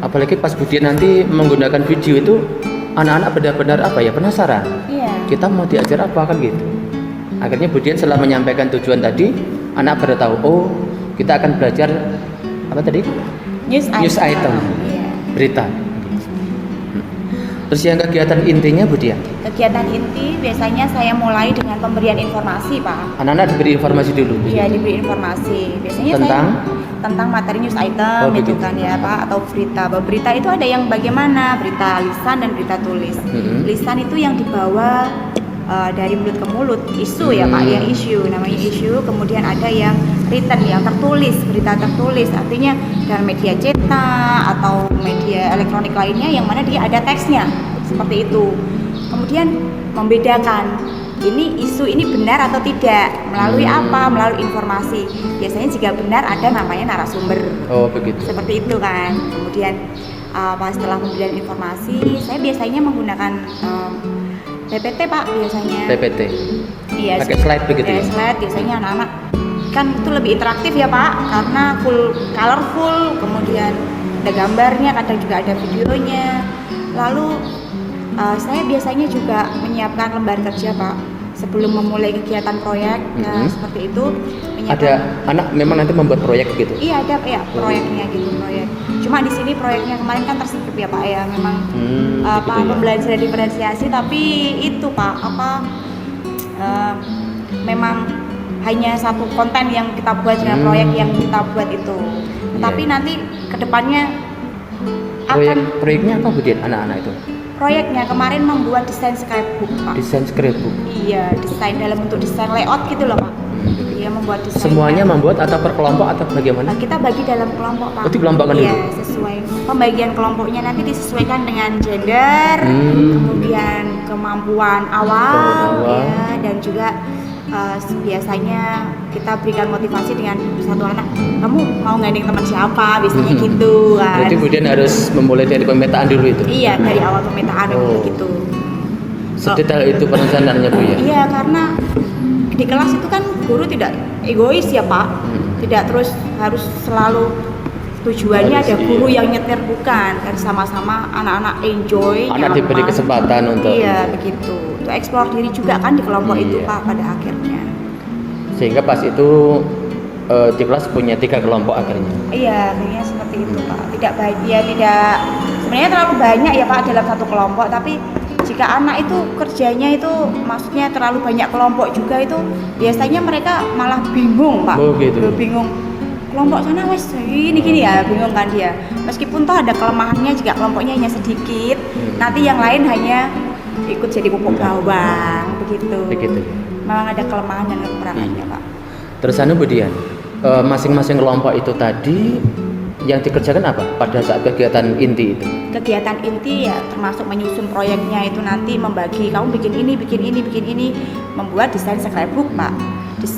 [SPEAKER 2] Apalagi pas Budian nanti menggunakan video itu, anak-anak benar-benar apa ya, penasaran.
[SPEAKER 3] Iya.
[SPEAKER 2] Kita mau diajar apa kan gitu. Akhirnya Budian setelah menyampaikan tujuan tadi, anak pada tahu, oh kita akan belajar apa tadi? News item.
[SPEAKER 3] Iya.
[SPEAKER 2] Berita. Terus yang kegiatan intinya Budian,
[SPEAKER 3] Kegiatan inti biasanya saya mulai dengan pemberian informasi Pak.
[SPEAKER 2] anak-anak diberi informasi dulu.
[SPEAKER 3] Iya, diberi informasi. Biasanya
[SPEAKER 2] Tentang?
[SPEAKER 3] tentang materi news item
[SPEAKER 2] Oh,
[SPEAKER 3] itu
[SPEAKER 2] begitu.
[SPEAKER 3] kan ya Pak, atau berita. Berita itu ada yang bagaimana? Berita lisan dan berita tulis.
[SPEAKER 2] Mm-hmm.
[SPEAKER 3] Lisan itu yang dibawa dari mulut ke mulut, isu ya Pak, yang isu namanya isu. Kemudian ada yang written, yang tertulis, berita tertulis, artinya dalam media cetak atau media elektronik lainnya yang mana dia ada teksnya, seperti itu. Kemudian membedakan ini isu ini benar atau tidak melalui apa? Melalui informasi. Biasanya jika benar ada namanya narasumber.
[SPEAKER 2] Oh begitu.
[SPEAKER 3] Seperti itu kan. Kemudian setelah pemberian informasi, saya biasanya menggunakan PPT Pak biasanya.
[SPEAKER 2] PPT.
[SPEAKER 3] Iya.
[SPEAKER 2] Pakai slide begitu ya?
[SPEAKER 3] Slide biasanya anak-anak kan itu lebih interaktif ya Pak, karena full colorful, kemudian ada gambarnya, kadang juga ada videonya. Lalu saya biasanya juga menyiapkan lembar kerja Pak sebelum memulai kegiatan proyek. Nah, seperti itu
[SPEAKER 2] Ada anak memang nanti membuat proyek gitu.
[SPEAKER 3] Iya ada ya proyeknya gitu, proyek. Cuma di sini proyeknya kemarin kan tersibuk ya Pak ya, memang
[SPEAKER 2] Gitu ya.
[SPEAKER 3] pembelajaran diferensiasi, tapi itu Pak memang hanya satu konten yang kita buat dengan proyek yang kita buat itu. Tapi nanti kedepannya
[SPEAKER 2] Proyeknya apa Budian anak-anak itu?
[SPEAKER 3] proyeknya kemarin membuat desain scrapbook Pak.
[SPEAKER 2] Desain scrapbook.
[SPEAKER 3] Iya, desain dalam bentuk desain layout gitu loh Pak. Iya, membuat desain.
[SPEAKER 2] Semuanya membuat atau per kelompok atau bagaimana?
[SPEAKER 3] Nah, kita bagi dalam kelompok Pak.
[SPEAKER 2] Oh, dikelompokkan
[SPEAKER 3] Iya,
[SPEAKER 2] dulu?
[SPEAKER 3] sesuai pembagian kelompoknya nanti disesuaikan dengan gender, kemudian kemampuan awal. Ya, dan juga biasanya kita berikan motivasi dengan satu anak, kamu mau gandeng teman siapa, biasanya gitu kan.
[SPEAKER 2] Berarti Budian harus memulai dari pemetaan dulu itu?
[SPEAKER 3] Iya, dari awal pemetaan gitu.
[SPEAKER 2] Sedetail itu perencanaannya Bu ya?
[SPEAKER 3] Iya, karena di kelas itu kan guru tidak egois ya Pak, tidak terus harus selalu tujuannya ada guru yang nyetir, bukan, kan sama-sama anak-anak enjoy.
[SPEAKER 2] Anak diberi
[SPEAKER 3] nyaman.
[SPEAKER 2] kesempatan untuk
[SPEAKER 3] Iya begitu, untuk eksplor diri juga kan di kelompok itu Pak pada akhirnya.
[SPEAKER 2] sehingga pas itu di kelas punya 3 kelompok akhirnya.
[SPEAKER 3] Iya, kayaknya seperti itu Pak. Tidak sebenarnya terlalu banyak ya Pak dalam satu kelompok, tapi jika anak itu kerjanya itu maksudnya terlalu banyak kelompok juga, itu biasanya mereka malah bingung Pak.
[SPEAKER 2] Oh, gitu.
[SPEAKER 3] Bingung. Kelompok sana wes gini ya, bingung kan dia. Meskipun toh ada kelemahannya juga, kelompoknya hanya sedikit, nanti yang lain hanya ikut jadi pupuk bawang begitu. Memang ada kelemahan dan kekurangannya Pak.
[SPEAKER 2] Terus Budian, masing-masing kelompok itu tadi yang dikerjakan apa pada saat kegiatan inti itu?
[SPEAKER 3] Kegiatan inti ya termasuk menyusun proyeknya, itu nanti membagi, kamu bikin ini, membuat desain scrapbook Pak.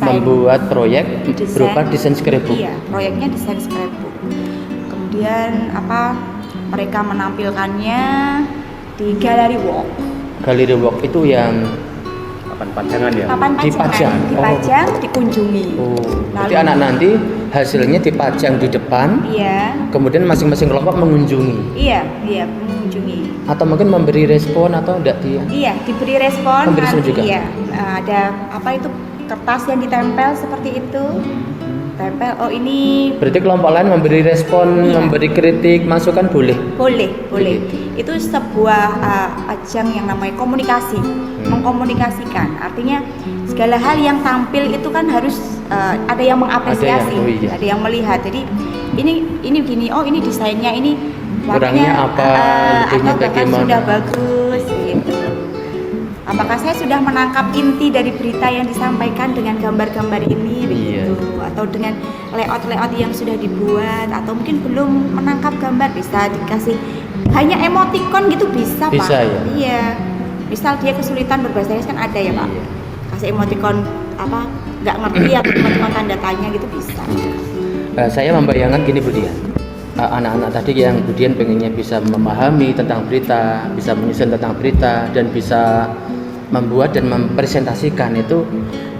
[SPEAKER 2] Membuat proyek berupa desain scrapbook.
[SPEAKER 3] Iya, proyeknya desain scrapbook. Kemudian mereka menampilkannya di gallery walk.
[SPEAKER 2] Gallery walk itu yang
[SPEAKER 1] Papan pajangan ya.
[SPEAKER 3] Papan
[SPEAKER 2] Dipajang.
[SPEAKER 3] dipajang, dikunjungi.
[SPEAKER 2] Berarti anak nanti hasilnya dipajang di depan.
[SPEAKER 3] Iya.
[SPEAKER 2] Kemudian masing-masing kelompok mengunjungi.
[SPEAKER 3] Iya, mengunjungi.
[SPEAKER 2] Atau mungkin memberi respon atau enggak dia?
[SPEAKER 3] Iya, diberi respon.
[SPEAKER 2] Memberi respon juga?
[SPEAKER 3] Iya, ada kertas yang ditempel seperti itu. Tempel, oh ini
[SPEAKER 2] Berarti kelompok lain memberi respon, memberi kritik, masukan boleh?
[SPEAKER 3] boleh. Itu sebuah ajang yang namanya komunikasi, mengkomunikasikan. Artinya segala hal yang tampil itu kan harus ada yang mengapresiasi, ada yang melihat. Jadi ini gini, oh ini desainnya ini
[SPEAKER 2] kurangnya apa, lebihnya
[SPEAKER 3] atau bahkan
[SPEAKER 2] bagaimana?
[SPEAKER 3] sudah bagus gitu. Apakah saya sudah menangkap inti dari berita yang disampaikan dengan gambar-gambar ini begitu, atau dengan layout yang sudah dibuat, atau mungkin belum menangkap gambar, bisa dikasih hanya emoticon gitu bisa Pak.
[SPEAKER 2] Bisa, ya?
[SPEAKER 3] Iya. Misal dia kesulitan berbahasa Inggris kan ada ya Pak.
[SPEAKER 2] Iya.
[SPEAKER 3] Kasih emoticon apa nggak ngerti atau emoticon tanda tanya gitu bisa.
[SPEAKER 2] Saya membayangkan gini Bu Dian, anak-anak tadi yang Bu Dian pengennya bisa memahami tentang berita, bisa menyusun tentang berita, dan bisa membuat dan mempresentasikan itu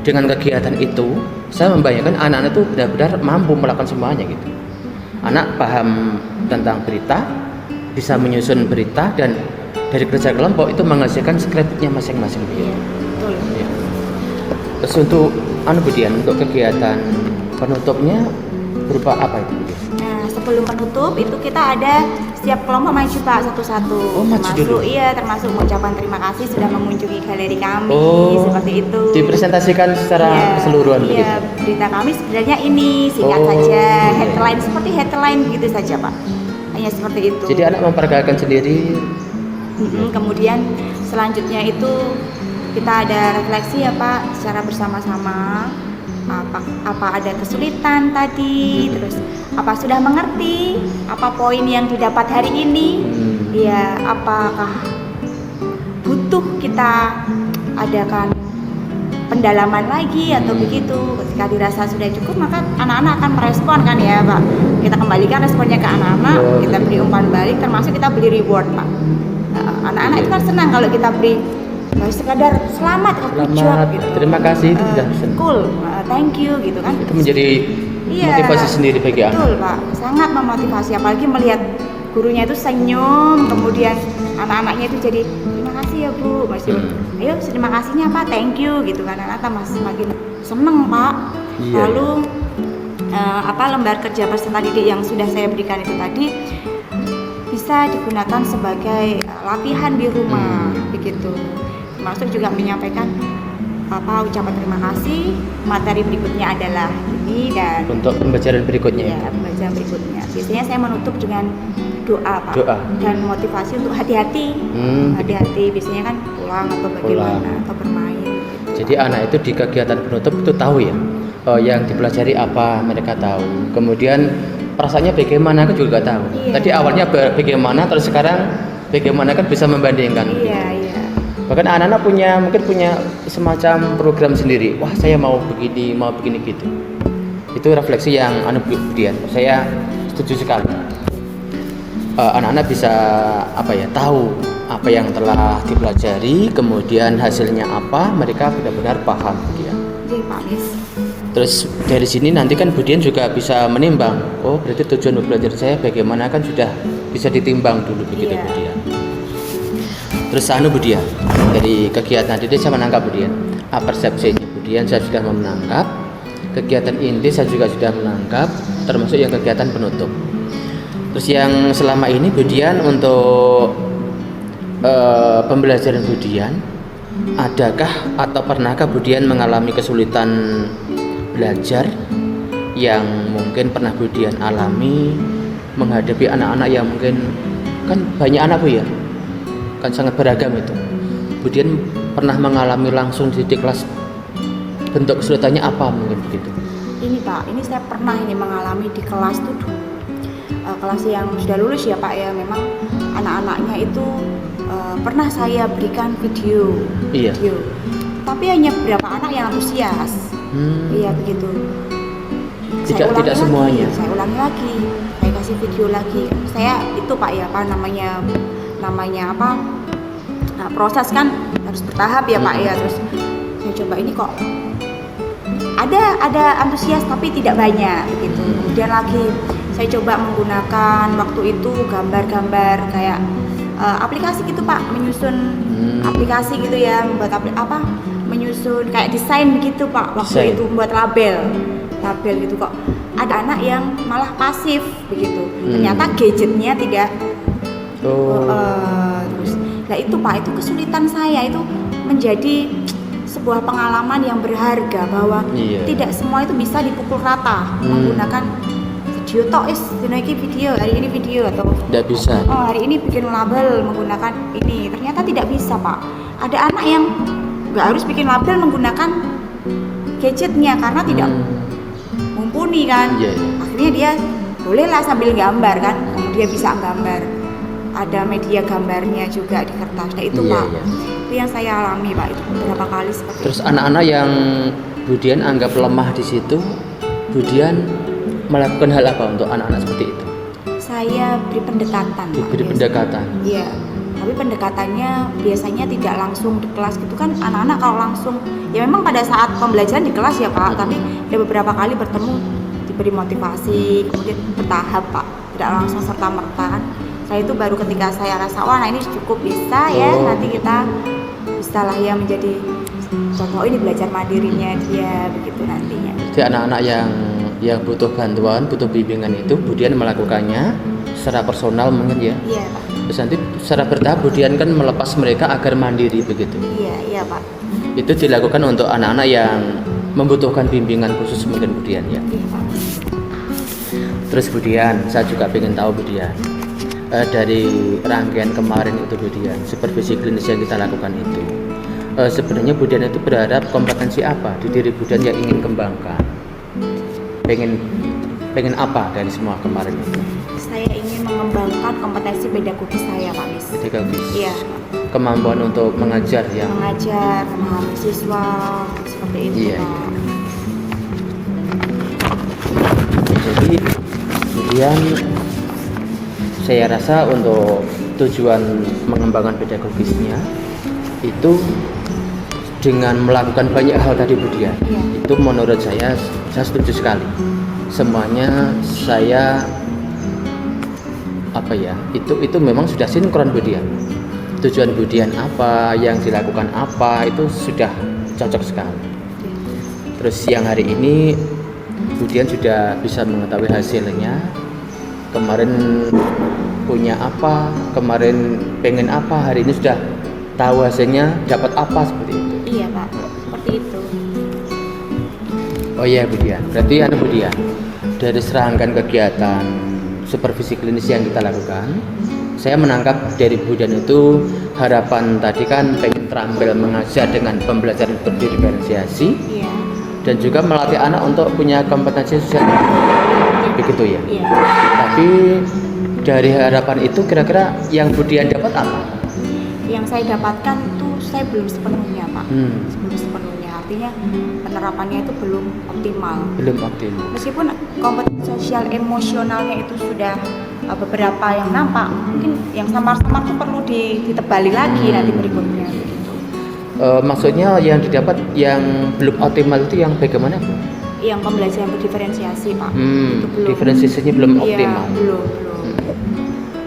[SPEAKER 2] dengan kegiatan itu, saya membayangkan anak-anak itu benar-benar mampu melakukan semuanya gitu. Anak paham tentang berita, bisa menyusun berita, dan dari kerja kelompok itu menghasilkan scrapbooknya masing-masing.
[SPEAKER 3] Iya, betul.
[SPEAKER 2] Ya. Terus untuk Bu Dian, untuk kegiatan penutupnya berupa apa itu Bu Dian?
[SPEAKER 3] Nah, sebelum penutup itu kita ada setiap kelompok maju Pak satu-satu.
[SPEAKER 2] Oh, maju dulu.
[SPEAKER 3] Termasuk mengucapkan terima kasih sudah mengunjungi galeri kami seperti itu.
[SPEAKER 2] Dipresentasikan secara keseluruhan begitu.
[SPEAKER 3] Iya, berita kami sebenarnya ini singkat saja, headline seperti headline gitu saja Pak. Hanya seperti itu.
[SPEAKER 2] Jadi anak memperagakan sendiri.
[SPEAKER 3] Kemudian selanjutnya itu kita ada refleksi ya Pak secara bersama-sama. Apa ada kesulitan tadi, terus apa sudah mengerti, apa poin yang didapat hari ini, ya apakah butuh kita adakan pendalaman lagi atau begitu. Ketika dirasa sudah cukup maka anak-anak akan merespon kan ya Pak. Kita kembalikan responnya ke anak-anak, kita beri umpan balik, termasuk kita beri reward Pak. Anak-anak itu kan senang kalau kita beri sekadar selamat, good job gitu.
[SPEAKER 2] Terima kasih itu sudah
[SPEAKER 3] cool, thank you gitu kan.
[SPEAKER 2] Itu menjadi motivasi sendiri bagi anak.
[SPEAKER 3] Betul Pak, sangat memotivasi apalagi melihat gurunya itu senyum, kemudian anak-anaknya itu jadi terima kasih ya Bu, masih ayo terima kasihnya Pak, thank you gitu kan. Anak-anak masih semakin seneng Pak. Lalu lembar kerja peserta didik yang sudah saya berikan itu tadi bisa digunakan sebagai latihan di rumah begitu. Termasuk juga menyampaikan ucapan terima kasih. Materi berikutnya adalah ini dan
[SPEAKER 2] untuk pembelajaran berikutnya.
[SPEAKER 3] Ya, pembelajaran berikutnya. Biasanya saya menutup dengan doa Pak. Dan motivasi untuk hati-hati. Hati-hati biasanya kan pulang atau bagaimana atau bermain. Gitu.
[SPEAKER 2] Jadi anak itu di kegiatan penutup itu tahu ya, yang dipelajari apa mereka tahu. Kemudian perasaannya bagaimana kan juga nggak tahu.
[SPEAKER 3] Iya.
[SPEAKER 2] Tadi awalnya bagaimana, terus sekarang bagaimana kan bisa membandingkan.
[SPEAKER 3] Iya.
[SPEAKER 2] Bahkan anak-anak mungkin punya semacam program sendiri. Wah, saya mau begini gitu. Itu refleksi yang Budian. Saya setuju sekali. Anak-anak bisa tahu apa yang telah dipelajari, kemudian hasilnya apa, mereka benar-benar paham dia.
[SPEAKER 3] Iya, Pak Miss.
[SPEAKER 2] Terus dari sini nanti kan Budian juga bisa menimbang. Oh, berarti tujuan belajar saya bagaimana kan sudah bisa ditimbang dulu begitu Budian. Terus Budian, dari kegiatan didik saya menangkap Budian, persepsinya Budian saya sudah menangkap, kegiatan inti saya juga sudah menangkap, termasuk yang kegiatan penutup. Terus yang selama ini Budian untuk pembelajaran Budian, adakah atau pernahkah Budian mengalami kesulitan belajar yang mungkin pernah Budian alami menghadapi anak-anak yang mungkin kan banyak anak Bu ya? Kan sangat beragam itu. Budian pernah mengalami langsung di kelas, bentuk kesulitannya apa mungkin begitu?
[SPEAKER 3] Ini Pak, ini saya pernah mengalami di kelas tuh kelas yang sudah lulus ya Pak ya. Memang anak-anaknya itu pernah saya berikan video. Tapi hanya beberapa anak yang antusias. Iya begitu.
[SPEAKER 2] Tidak semuanya.
[SPEAKER 3] Saya ulangi lagi, saya kasih video lagi. Saya itu Pak ya proses kan harus bertahap ya Pak ya. Terus saya coba ini kok ada antusias tapi tidak banyak begitu. Kemudian lagi saya coba menggunakan waktu itu gambar-gambar kayak aplikasi gitu Pak, menyusun aplikasi gitu ya, membuat menyusun kayak desain begitu Pak. Waktu itu membuat label gitu kok. Ada anak yang malah pasif begitu. Ternyata gadgetnya tidak. Terus, itu Pak, itu kesulitan saya itu menjadi sebuah pengalaman yang berharga bahwa tidak semua itu bisa dipukul rata menggunakan video video hari ini video atau
[SPEAKER 2] tidak bisa.
[SPEAKER 3] Hari ini bikin label menggunakan ini. Ternyata tidak bisa Pak. Ada anak yang nggak harus bikin label menggunakan gadgetnya karena tidak mumpuni kan. Akhirnya dia bolehlah sambil gambar kan, dia bisa gambar. ada media gambarnya juga di kertas. Nah itu Pak, itu yang saya alami Pak, itu beberapa kali seperti
[SPEAKER 2] Terus
[SPEAKER 3] itu.
[SPEAKER 2] anak-anak yang Budian anggap lemah di situ, Budian melakukan hal apa untuk anak-anak seperti itu?
[SPEAKER 3] Saya beri pendekatan Pak.
[SPEAKER 2] Diberi
[SPEAKER 3] biasanya.
[SPEAKER 2] pendekatan.
[SPEAKER 3] Iya, tapi pendekatannya biasanya tidak langsung di kelas gitu kan. Anak-anak kalau langsung, ya memang pada saat pembelajaran di kelas ya Pak, tapi ada beberapa kali bertemu diberi motivasi, kemudian bertahap Pak, tidak langsung serta-merta kan. Saya itu baru ketika saya rasa, wah nah ini cukup bisa ya, nanti kita bisa lah ya menjadi contoh, ini belajar mandirinya dia begitu nantinya.
[SPEAKER 2] Jadi anak-anak yang butuh bantuan, butuh bimbingan itu Budian melakukannya secara personal mungkin ya.
[SPEAKER 3] Iya Pak.
[SPEAKER 2] Terus nanti secara bertahap Budian kan melepas mereka agar mandiri begitu.
[SPEAKER 3] Iya Pak.
[SPEAKER 2] Itu dilakukan untuk anak-anak yang membutuhkan bimbingan khusus mungkin Budian ya.
[SPEAKER 3] Iya Pak.
[SPEAKER 2] Terus Budian, saya juga ingin tahu Budian, dari rangkaian kemarin itu Budian, supervisi klinis yang kita lakukan itu, sebenarnya Budian itu berharap kompetensi apa di diri Budian yang ingin kembangkan? Pengen apa dari semua kemarin itu?
[SPEAKER 3] Saya ingin mengembangkan kompetensi pedagogis saya Pak Mis.
[SPEAKER 2] Pedagogis.
[SPEAKER 3] Iya.
[SPEAKER 2] Kemampuan untuk mengajar ya.
[SPEAKER 3] Mengajar, memahami siswa seperti itu
[SPEAKER 2] Iya.
[SPEAKER 3] Pak.
[SPEAKER 2] Jadi kemudian saya rasa untuk tujuan mengembangkan pedagogisnya itu dengan melakukan banyak hal tadi Budian,
[SPEAKER 3] Iya.
[SPEAKER 2] itu menurut saya setuju sekali. Semuanya saya itu memang sudah sinkron Budian. Tujuan Budian apa, yang dilakukan apa, itu sudah cocok sekali. Terus siang hari ini Budian sudah bisa mengetahui hasilnya. Kemarin punya apa, kemarin pengen apa, hari ini sudah tahu hasilnya, dapat apa seperti itu.
[SPEAKER 3] Iya Pak, seperti itu.
[SPEAKER 2] Oh iya Budian, berarti Budian, dari serangkaian kegiatan supervisi klinis yang kita lakukan, saya menangkap dari Budian itu harapan tadi kan pengen terampil mengajar dengan pembelajaran berdiferensiasi.
[SPEAKER 3] Iya.
[SPEAKER 2] Dan juga melatih anak untuk punya kompetensi sosial, begitu ya.
[SPEAKER 3] Iya.
[SPEAKER 2] Tapi dari harapan itu kira-kira yang Budian dapat apa?
[SPEAKER 3] Yang saya dapatkan itu saya belum sepenuhnya Pak. Belum sepenuhnya, artinya penerapannya itu belum optimal.
[SPEAKER 2] Belum optimal.
[SPEAKER 3] Meskipun kompetensi sosial emosionalnya itu sudah beberapa yang nampak, mungkin yang samar-samar itu perlu ditebali lagi nanti berikutnya.
[SPEAKER 2] Maksudnya yang didapat yang belum optimal itu yang bagaimana Bu?
[SPEAKER 3] Yang pembelajaran berdiferensiasi Pak. Itu belum.
[SPEAKER 2] Diferensiasinya belum optimal.
[SPEAKER 3] Iya, belum.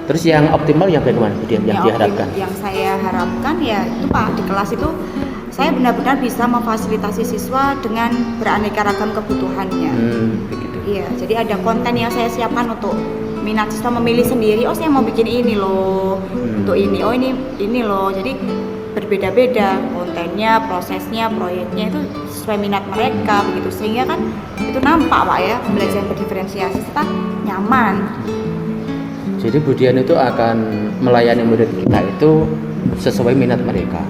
[SPEAKER 2] Terus yang optimal yang bagaimana Budian yang diharapkan?
[SPEAKER 3] Yang saya harapkan ya itu Pak, di kelas itu saya benar-benar bisa memfasilitasi siswa dengan beraneka ragam kebutuhannya.
[SPEAKER 2] Begitu.
[SPEAKER 3] Iya, jadi ada konten yang saya siapkan untuk minat siswa memilih sendiri. Oh saya mau bikin ini loh, untuk ini. Oh ini loh. Jadi berbeda-beda kontennya, prosesnya, proyeknya itu sesuai minat mereka begitu, sehingga kan itu nampak Pak ya, pembelajaran berdiferensiasi serta nyaman.
[SPEAKER 2] Jadi Budian itu akan melayani murid kita itu sesuai minat mereka.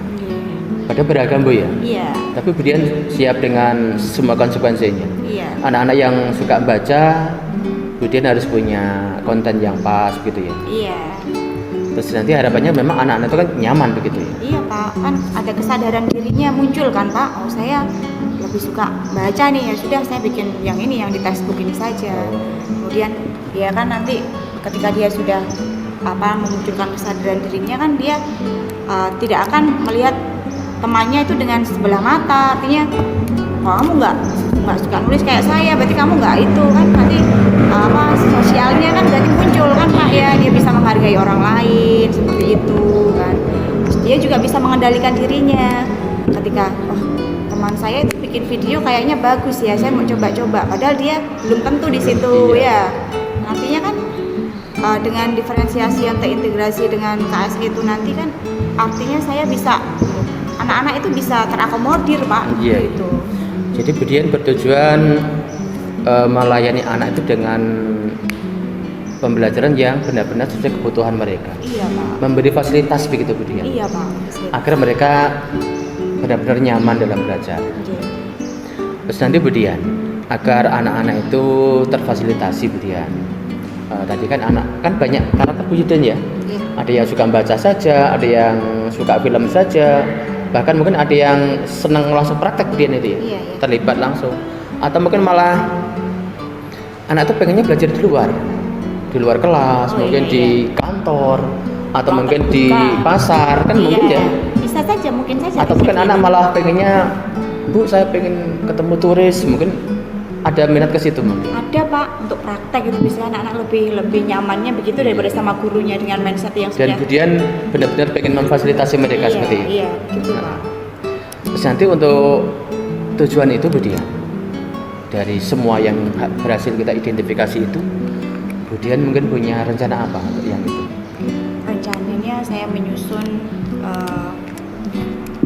[SPEAKER 2] Pada beragam Bu ya.
[SPEAKER 3] Iya.
[SPEAKER 2] Tapi Budian siap dengan semua konsekuensinya.
[SPEAKER 3] Iya.
[SPEAKER 2] Anak-anak yang suka baca, Budian harus punya konten yang pas gitu ya.
[SPEAKER 3] Iya.
[SPEAKER 2] Terus nanti harapannya memang anak-anak itu kan nyaman begitu ya.
[SPEAKER 3] Iya Pak, kan ada kesadaran dirinya muncul kan Pak. Oh saya lebih suka baca nih, ya sudah saya bikin yang ini, yang di textbook ini saja. Kemudian ya kan nanti ketika dia sudah memunculkan kesadaran dirinya kan dia tidak akan melihat temannya itu dengan sebelah mata. Artinya kamu nggak suka nulis kayak saya, berarti kamu nggak itu kan, nanti sosialnya kan berarti muncul kan Pak ya, dia bisa menghargai orang lain seperti itu kan. Terus dia juga bisa mengendalikan dirinya ketika teman saya itu bikin video kayaknya bagus ya, saya mau coba-coba, padahal dia belum tentu di situ ya. Artinya kan dengan diferensiasi yang terintegrasi dengan KSE itu nanti kan artinya saya bisa, anak-anak itu bisa terakomodir Pak.
[SPEAKER 2] Iya.
[SPEAKER 3] Gitu.
[SPEAKER 2] Jadi Budian bertujuan melayani anak itu dengan pembelajaran yang benar-benar sesuai kebutuhan mereka.
[SPEAKER 3] Iya Pak.
[SPEAKER 2] Memberi fasilitas begitu Budian.
[SPEAKER 3] Iya Pak.
[SPEAKER 2] Agar mereka benar-benar nyaman dalam belajar.
[SPEAKER 3] Iya.
[SPEAKER 2] Terus nanti Budian, agar anak-anak itu terfasilitasi Budian, tadi kan anak kan banyak karakter Bu Yuden ya.
[SPEAKER 3] Iya.
[SPEAKER 2] Ada yang suka baca saja, ada yang suka film saja, bahkan mungkin ada yang senang langsung praktek Bu Dian itu ya,
[SPEAKER 3] Iya, iya.
[SPEAKER 2] terlibat langsung. Atau mungkin malah anak itu pengennya belajar di luar kelas,
[SPEAKER 3] Oh,
[SPEAKER 2] mungkin
[SPEAKER 3] iya,
[SPEAKER 2] di kantor, atau
[SPEAKER 3] Ruang
[SPEAKER 2] mungkin di
[SPEAKER 3] terbuka.
[SPEAKER 2] pasar kan mungkin
[SPEAKER 3] Iya,
[SPEAKER 2] ya.
[SPEAKER 3] bisa saja, mungkin saja.
[SPEAKER 2] Atau
[SPEAKER 3] bisa
[SPEAKER 2] mungkin
[SPEAKER 3] jadi.
[SPEAKER 2] anak malah pengennya, Bu saya pengen ketemu turis, mungkin ada minat ke situ mungkin.
[SPEAKER 3] Ada Pak, untuk praktek itu bisa anak-anak lebih nyamannya begitu daripada sama gurunya dengan mindset yang
[SPEAKER 2] Dan
[SPEAKER 3] sudah.
[SPEAKER 2] kemudian benar-benar pengen memfasilitasi mereka
[SPEAKER 3] Iya,
[SPEAKER 2] seperti itu.
[SPEAKER 3] Iya, gitu Pak.
[SPEAKER 2] Terus nanti untuk tujuan itu Bu Dian, dari semua yang berhasil kita identifikasi itu, Bu Dian mungkin punya rencana apa untuk yang itu?
[SPEAKER 3] Rencananya saya menyusun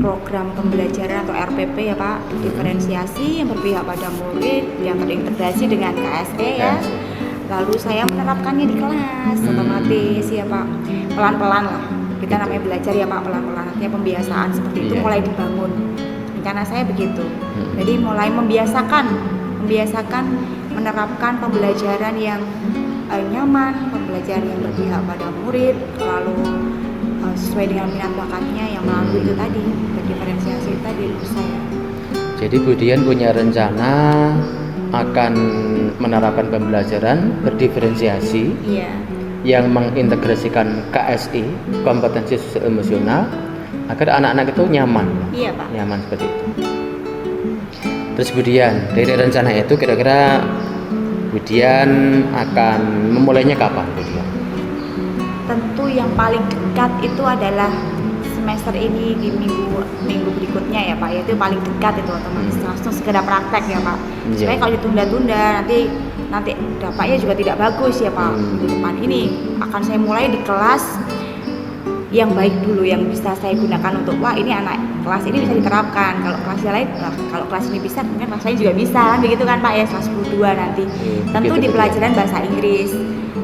[SPEAKER 3] program pembelajaran atau RPP ya Pak, diferensiasi yang berpihak pada murid yang terintegrasi dengan KSE ya. Lalu saya menerapkannya di kelas otomatis ya Pak, pelan-pelan lah. Kita namanya belajar ya Pak, pelan-pelan. Artinya pembiasaan seperti itu
[SPEAKER 2] Iya.
[SPEAKER 3] mulai dibangun. Rencana saya begitu. Jadi mulai membiasakan menerapkan pembelajaran yang nyaman, pembelajaran yang berpihak pada murid, lalu sesuai dengan minat bakatnya yang melalui itu tadi, diferensiasi tadi menurut saya.
[SPEAKER 2] Jadi Bu Dian punya rencana akan menerapkan pembelajaran berdiferensiasi
[SPEAKER 3] Iya,
[SPEAKER 2] yang mengintegrasikan KSI, kompetensi sosial emosional, agar anak-anak itu nyaman
[SPEAKER 3] iya Pak.
[SPEAKER 2] seperti itu. Terus Bu Dian, dari rencana itu kira-kira Bu Dian akan memulainya kapan Bu Dian?
[SPEAKER 3] Tentu yang paling dekat itu adalah semester ini di minggu berikutnya ya Pak. Yaitu paling dekat itu otomatis langsung segera praktek ya Pak.
[SPEAKER 2] Iya.
[SPEAKER 3] Supaya kalau ditunda-tunda nanti dampaknya juga tidak bagus ya Pak. Minggu depan ini akan saya mulai di kelas yang baik dulu, yang bisa saya gunakan untuk wah ini anak kelas ini bisa diterapkan, kalau kelas yang lain kalau kelas ini bisa mungkin kelas lain juga bisa kan begitu kan Pak ya, kelas 2 nanti tentu
[SPEAKER 2] begitu,
[SPEAKER 3] di pelajaran bahasa Inggris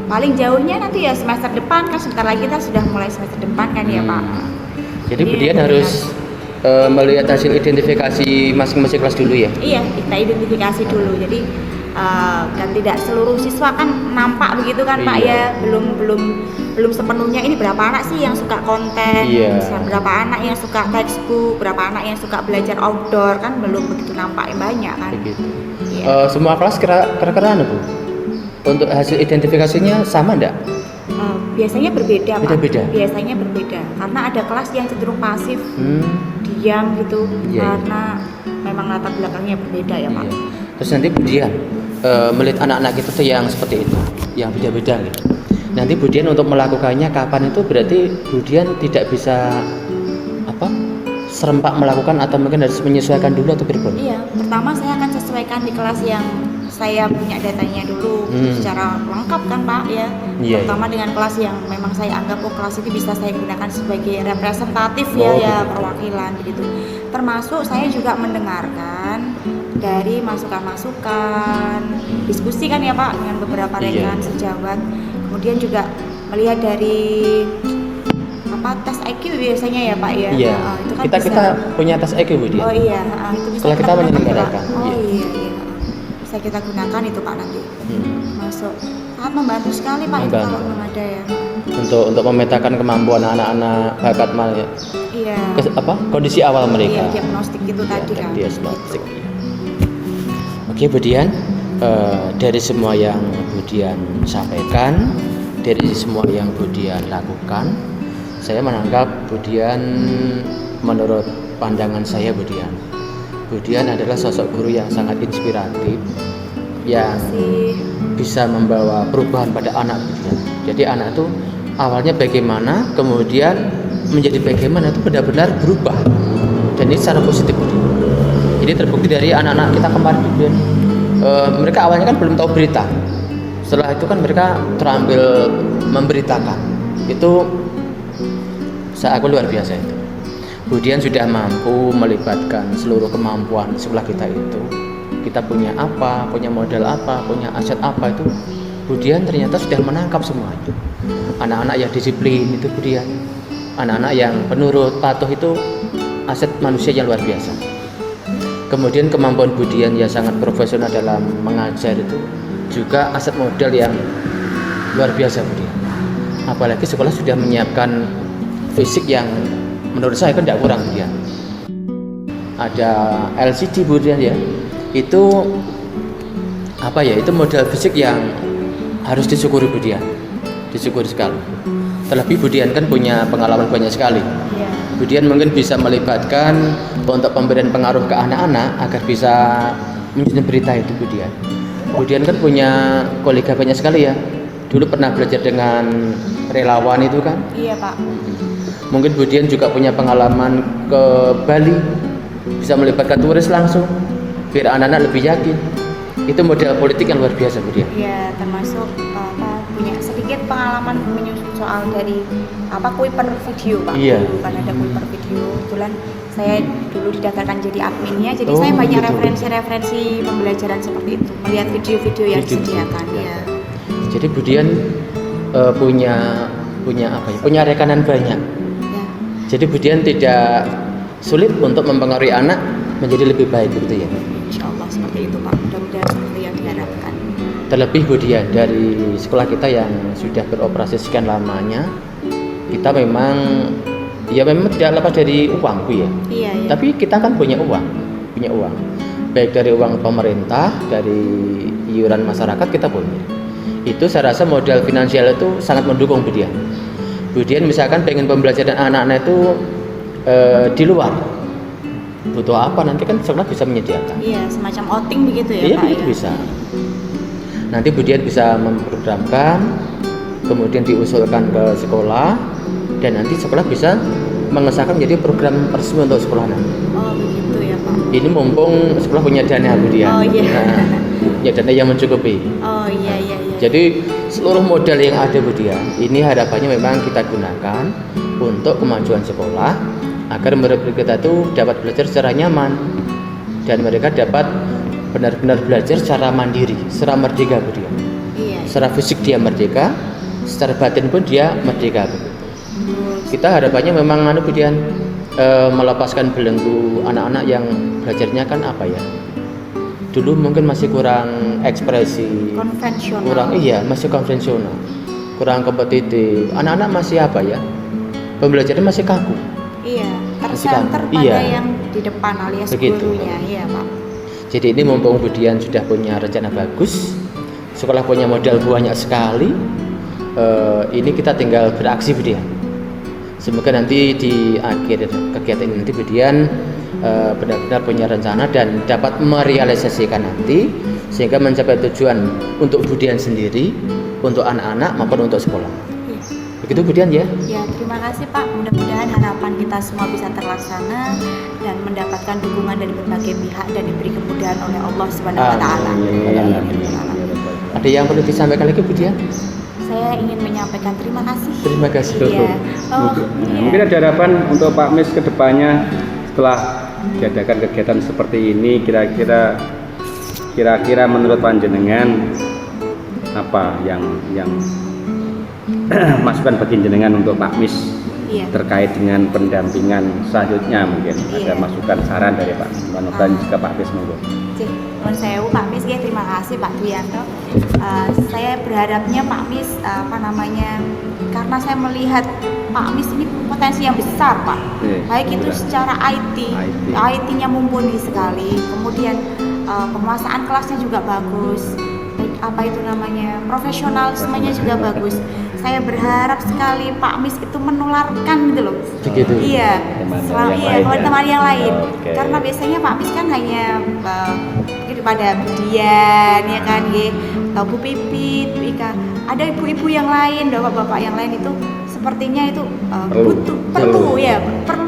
[SPEAKER 3] paling jauhnya nanti ya semester depan kan, sebentar lagi kita sudah mulai semester depan kan ya Pak.
[SPEAKER 2] Jadi Bu Dian harus melihat hasil identifikasi masing-masing kelas dulu ya?
[SPEAKER 3] Iya, kita identifikasi dulu. Jadi kan tidak seluruh siswa kan nampak begitu kan Pak
[SPEAKER 2] Iya.
[SPEAKER 3] ya, belum sepenuhnya ini berapa anak sih yang suka konten,
[SPEAKER 2] Iya.
[SPEAKER 3] berapa anak yang suka textbook, berapa anak yang suka belajar outdoor kan belum begitu nampak yang banyak kan.
[SPEAKER 2] Begitu.
[SPEAKER 3] Iya.
[SPEAKER 2] Semua kelas kira-kira Bu? Untuk hasil identifikasinya sama enggak?
[SPEAKER 3] Biasanya berbeda Pak.
[SPEAKER 2] Beda-beda?
[SPEAKER 3] Biasanya berbeda karena ada kelas yang cenderung pasif, diam gitu,
[SPEAKER 2] Iya,
[SPEAKER 3] karena memang latar belakangnya berbeda ya Pak.
[SPEAKER 2] Iya. Terus nanti Bu Dian melihat anak-anak itu tuh yang seperti itu, yang beda-beda gitu. Nanti Bu Dian untuk melakukannya kapan itu berarti Bu Dian tidak bisa serempak melakukan atau mungkin harus menyesuaikan dulu atau berapa?
[SPEAKER 3] Iya, pertama saya akan sesuaikan di kelas yang saya punya datanya dulu secara lengkap kan Pak ya.
[SPEAKER 2] Iya,
[SPEAKER 3] Terutama dengan kelas yang memang saya anggap kelas itu bisa saya gunakan sebagai representatif
[SPEAKER 2] Oh,
[SPEAKER 3] ya
[SPEAKER 2] gitu.
[SPEAKER 3] perwakilan begitu. Termasuk saya juga mendengarkan dari masukan-masukan, diskusi kan ya Pak dengan beberapa
[SPEAKER 2] Iya.
[SPEAKER 3] rekan sejawat. Kemudian juga melihat dari tes IQ biasanya ya Pak ya.
[SPEAKER 2] Iya.
[SPEAKER 3] Itu kan
[SPEAKER 2] kita
[SPEAKER 3] bisa.
[SPEAKER 2] punya tes IQ Bu Dian.
[SPEAKER 3] Oh iya, itu bisa
[SPEAKER 2] Setelah kita
[SPEAKER 3] gunakan,
[SPEAKER 2] menyelenggarakan,
[SPEAKER 3] Pak. Oh
[SPEAKER 2] iya.
[SPEAKER 3] iya. Bisa kita gunakan itu Pak nanti. Masuk. Sangat membantu sekali Pak itu
[SPEAKER 2] Membantu.
[SPEAKER 3] kalau belum ada ya.
[SPEAKER 2] Untuk memetakan kemampuan anak-anak bakat
[SPEAKER 3] Iya.
[SPEAKER 2] kondisi awal mereka.
[SPEAKER 3] Iya, diagnostik itu tadi kan.
[SPEAKER 2] Diagnostik. Oke Bu Dian, dari semua yang Bu Dian sampaikan, dari semua yang Bu Dian lakukan, saya menganggap Bu Dian, menurut pandangan saya Bu Dian adalah sosok guru yang sangat inspiratif, yang bisa membawa perubahan pada anak Bu Dian. Jadi anak itu awalnya bagaimana, kemudian menjadi bagaimana itu benar-benar berubah, dan ini secara positif Bu Dian. Ini terbukti dari anak-anak kita kemarin Bu Dian. Mereka awalnya kan belum tahu berita, setelah itu kan mereka terampil memberitakan. Itu aku luar biasa itu. Bu Dian sudah mampu melibatkan seluruh kemampuan sekolah kita itu. Kita punya apa, punya modal apa, punya aset apa itu. Bu Dian ternyata sudah menangkap semua itu. Anak-anak yang disiplin itu Bu Dian. Anak-anak yang penurut, patuh itu aset manusia yang luar biasa. Kemudian kemampuan Bu Dian yang sangat profesional dalam mengajar itu juga aset modal yang luar biasa Bu Dian. Apalagi sekolah sudah menyiapkan fisik yang menurut saya kan tidak kurang Bu Dian. Ada LCD Bu Dian ya, itu apa ya, itu model fisik yang harus disyukuri Bu Dian, disyukuri sekali. Terlebih Bu Dian kan punya pengalaman banyak sekali.
[SPEAKER 3] Iya.
[SPEAKER 2] Bu Dian mungkin bisa melibatkan untuk pemberian pengaruh ke anak-anak agar bisa menyusun berita itu Bu Dian. Bu Dian kan punya kolega banyak sekali ya. Dulu pernah belajar dengan relawan itu kan.
[SPEAKER 3] Iya Pak.
[SPEAKER 2] Mungkin Bu Dian juga punya pengalaman ke Bali, bisa melibatkan turis langsung biar anak-anak lebih yakin. Itu model politik yang luar biasa Bu Dian.
[SPEAKER 3] Iya, termasuk punya sedikit pengalaman menyusun soal dari Kuiper video Pak.
[SPEAKER 2] Iya.
[SPEAKER 3] Dulu kan ada Kuiper video. Kebetulan saya dulu didaftarkan jadi adminnya, jadi
[SPEAKER 2] Oh,
[SPEAKER 3] saya banyak
[SPEAKER 2] gitu.
[SPEAKER 3] referensi pembelajaran seperti itu, melihat video-video yang
[SPEAKER 2] Video.
[SPEAKER 3] disediakan. Iya.
[SPEAKER 2] Jadi Bu Dian punya apa ya? Punya rekanan banyak.
[SPEAKER 3] Ya.
[SPEAKER 2] Jadi Bu Dian tidak sulit untuk mempengaruhi anak menjadi lebih baik gitu ya.
[SPEAKER 3] Insya Allah seperti itu Pak. Mudah-mudahan seperti yang diharapkan.
[SPEAKER 2] Terlebih Bu Dian, dari sekolah kita yang sudah beroperasi sekian lamanya, kita memang tidak lepas dari uang Bu ya.
[SPEAKER 3] Iya.
[SPEAKER 2] Tapi kita kan punya uang, baik dari uang pemerintah, dari iuran masyarakat kita punya. Itu saya rasa modal finansial itu sangat mendukung Bu Dian. Bu Dian misalkan pengen pembelajaran anak-anak itu di luar, butuh apa nanti kan sekolah bisa menyediakan.
[SPEAKER 3] Iya, semacam outing begitu ya
[SPEAKER 2] Iya,
[SPEAKER 3] Pak.
[SPEAKER 2] begitu bisa. Nanti Bu Dian bisa memprogramkan, kemudian diusulkan ke sekolah, dan nanti sekolah bisa mengesahkan menjadi program resmi untuk sekolah nanti.
[SPEAKER 3] Oh begitu ya Pak.
[SPEAKER 2] Ini mumpung sekolah punya dana Bu Dian.
[SPEAKER 3] Oh, iya.
[SPEAKER 2] Ya dana yang mencukupi.
[SPEAKER 3] Oh iya.
[SPEAKER 2] Jadi seluruh modal yang ada Bu Dian, ini harapannya memang kita gunakan untuk kemajuan sekolah agar murid-murid kita itu dapat belajar secara nyaman dan mereka dapat benar-benar belajar secara mandiri, secara merdeka Bu Dian.
[SPEAKER 3] Iya.
[SPEAKER 2] Secara fisik dia merdeka, secara batin pun dia merdeka. Kita harapannya memang Bu Dian melepaskan belenggu anak-anak yang belajarnya kan apa ya? Dulu mungkin masih kurang ekspresi,
[SPEAKER 3] Konvensional.
[SPEAKER 2] masih konvensional, kurang kompetitif. Anak-anak masih apa ya? Pembelajarannya masih kaku.
[SPEAKER 3] Iya,
[SPEAKER 2] Masih
[SPEAKER 3] tersenter
[SPEAKER 2] kan?
[SPEAKER 3] pada
[SPEAKER 2] Iya.
[SPEAKER 3] yang di depan alias
[SPEAKER 2] Begitu.
[SPEAKER 3] gurunya. Iya Pak.
[SPEAKER 2] Jadi ini mumpung Bu Dian sudah punya rencana bagus, sekolah punya modal banyak sekali, ini kita tinggal beraksi Bu Dian. Semoga nanti di akhir kegiatan ini nanti Bu Dian benar-benar punya rencana dan dapat merealisasikan nanti sehingga mencapai tujuan untuk Bu Dian sendiri, untuk anak-anak maupun untuk sekolah.
[SPEAKER 3] Iya.
[SPEAKER 2] Begitu Bu Dian ya?
[SPEAKER 3] Ya, terima kasih Pak. Mudah-mudahan harapan kita semua bisa terlaksana dan mendapatkan dukungan dari berbagai pihak dan diberi kemudahan oleh Allah Subhanahu wa taala.
[SPEAKER 2] Ada yang perlu disampaikan lagi Bu Dian?
[SPEAKER 3] Saya ingin menyampaikan terima kasih.
[SPEAKER 2] Terima kasih.
[SPEAKER 3] Iya. Oh, iya.
[SPEAKER 1] Mungkin ada harapan untuk Pak Mis ke depannya setelah diadakan kegiatan seperti ini, kira-kira menurut panjenengan apa yang masukan bagi jenengan untuk Pak Mis
[SPEAKER 3] Iya.
[SPEAKER 1] terkait dengan pendampingan selanjutnya, mungkin ada
[SPEAKER 3] Iya.
[SPEAKER 1] masukan saran dari Pak Manutan juga Pak Mis monggo.
[SPEAKER 3] Cih, nuwun sewu Pak Mis ya, terima kasih Pak Duyanto. Saya berharapnya Pak Mis karena saya melihat Pak Mis ini potensi yang besar Pak.
[SPEAKER 1] Iya,
[SPEAKER 3] Baik itu
[SPEAKER 1] betul.
[SPEAKER 3] secara IT-nya mumpuni sekali. Kemudian penguasaan kelasnya juga bagus. Baik profesionalismenya juga bagus. Saya berharap sekali Pak Mis itu menularkan gitu loh.
[SPEAKER 2] Begitu.
[SPEAKER 3] Iya,
[SPEAKER 1] Teman yang lain ya?
[SPEAKER 3] teman yang lain.
[SPEAKER 1] Oke.
[SPEAKER 3] Karena biasanya Pak Mis kan hanya pada Dian ya kan, atau Bu Pipit, Bu Ika. Ada ibu-ibu yang lain, bapak-bapak yang lain itu sepertinya itu perlu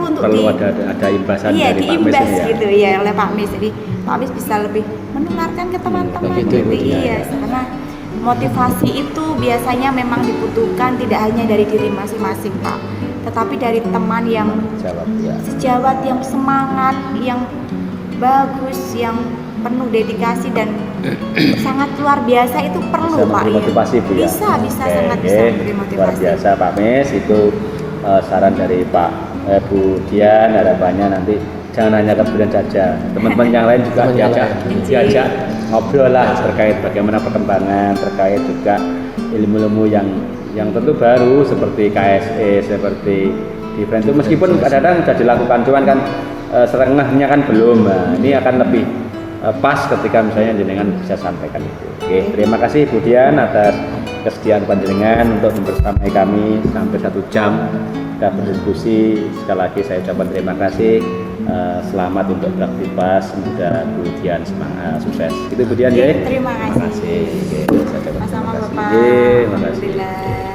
[SPEAKER 3] untuk
[SPEAKER 1] ada imbasan
[SPEAKER 3] iya,
[SPEAKER 1] dari Pak Mis
[SPEAKER 3] diimbas
[SPEAKER 1] ini ya.
[SPEAKER 3] gitu ya oleh Pak Mis. Jadi Pak Mis bisa lebih menularkan ke teman-teman
[SPEAKER 2] Begitu,
[SPEAKER 3] gitu.
[SPEAKER 2] begitu.
[SPEAKER 3] Iya, karena motivasi itu biasanya memang dibutuhkan tidak hanya dari diri masing-masing Pak, tetapi dari teman yang
[SPEAKER 1] Jawab ya.
[SPEAKER 3] sejawat, yang semangat, yang bagus, yang penuh dedikasi dan sangat luar biasa itu perlu
[SPEAKER 1] Bisa
[SPEAKER 3] Pak.
[SPEAKER 1] memberi motivasi Bu ya.
[SPEAKER 3] Bisa
[SPEAKER 1] Oke,
[SPEAKER 3] sangat
[SPEAKER 1] oke.
[SPEAKER 3] bisa memberi motivasi.
[SPEAKER 1] Luar biasa Pak Mis, itu saran dari Pak Bu Dian. Harapannya nanti jangan hanya ke Bu Dian saja, teman-teman yang lain juga
[SPEAKER 2] Teman yang
[SPEAKER 1] diajak
[SPEAKER 3] lain.
[SPEAKER 1] ngobrol lah terkait bagaimana perkembangan, terkait juga ilmu-ilmu yang tentu baru seperti KSE, seperti different itu meskipun kadang-kadang sudah dilakukan, cuman kan setengahnya kan belum. Nah, ini akan lebih pas ketika misalnya jenengan bisa sampaikan itu. Oke, terima kasih Bu Dian atas kesediaan panjenengan untuk membersamai kami sampai 1 jam kita berdiskusi. Sekali lagi saya ucapkan terima kasih. Selamat untuk beraktivitas, semoga Bu Dian semangat sukses. Itu Bu Dian ya.
[SPEAKER 3] Terima kasih.
[SPEAKER 1] Terima kasih. Oke, saya ucapkan
[SPEAKER 3] Sama-sama
[SPEAKER 1] terima kasih.
[SPEAKER 3] Bapak.
[SPEAKER 1] Oke, terima kasih.
[SPEAKER 3] Alhamdulillah.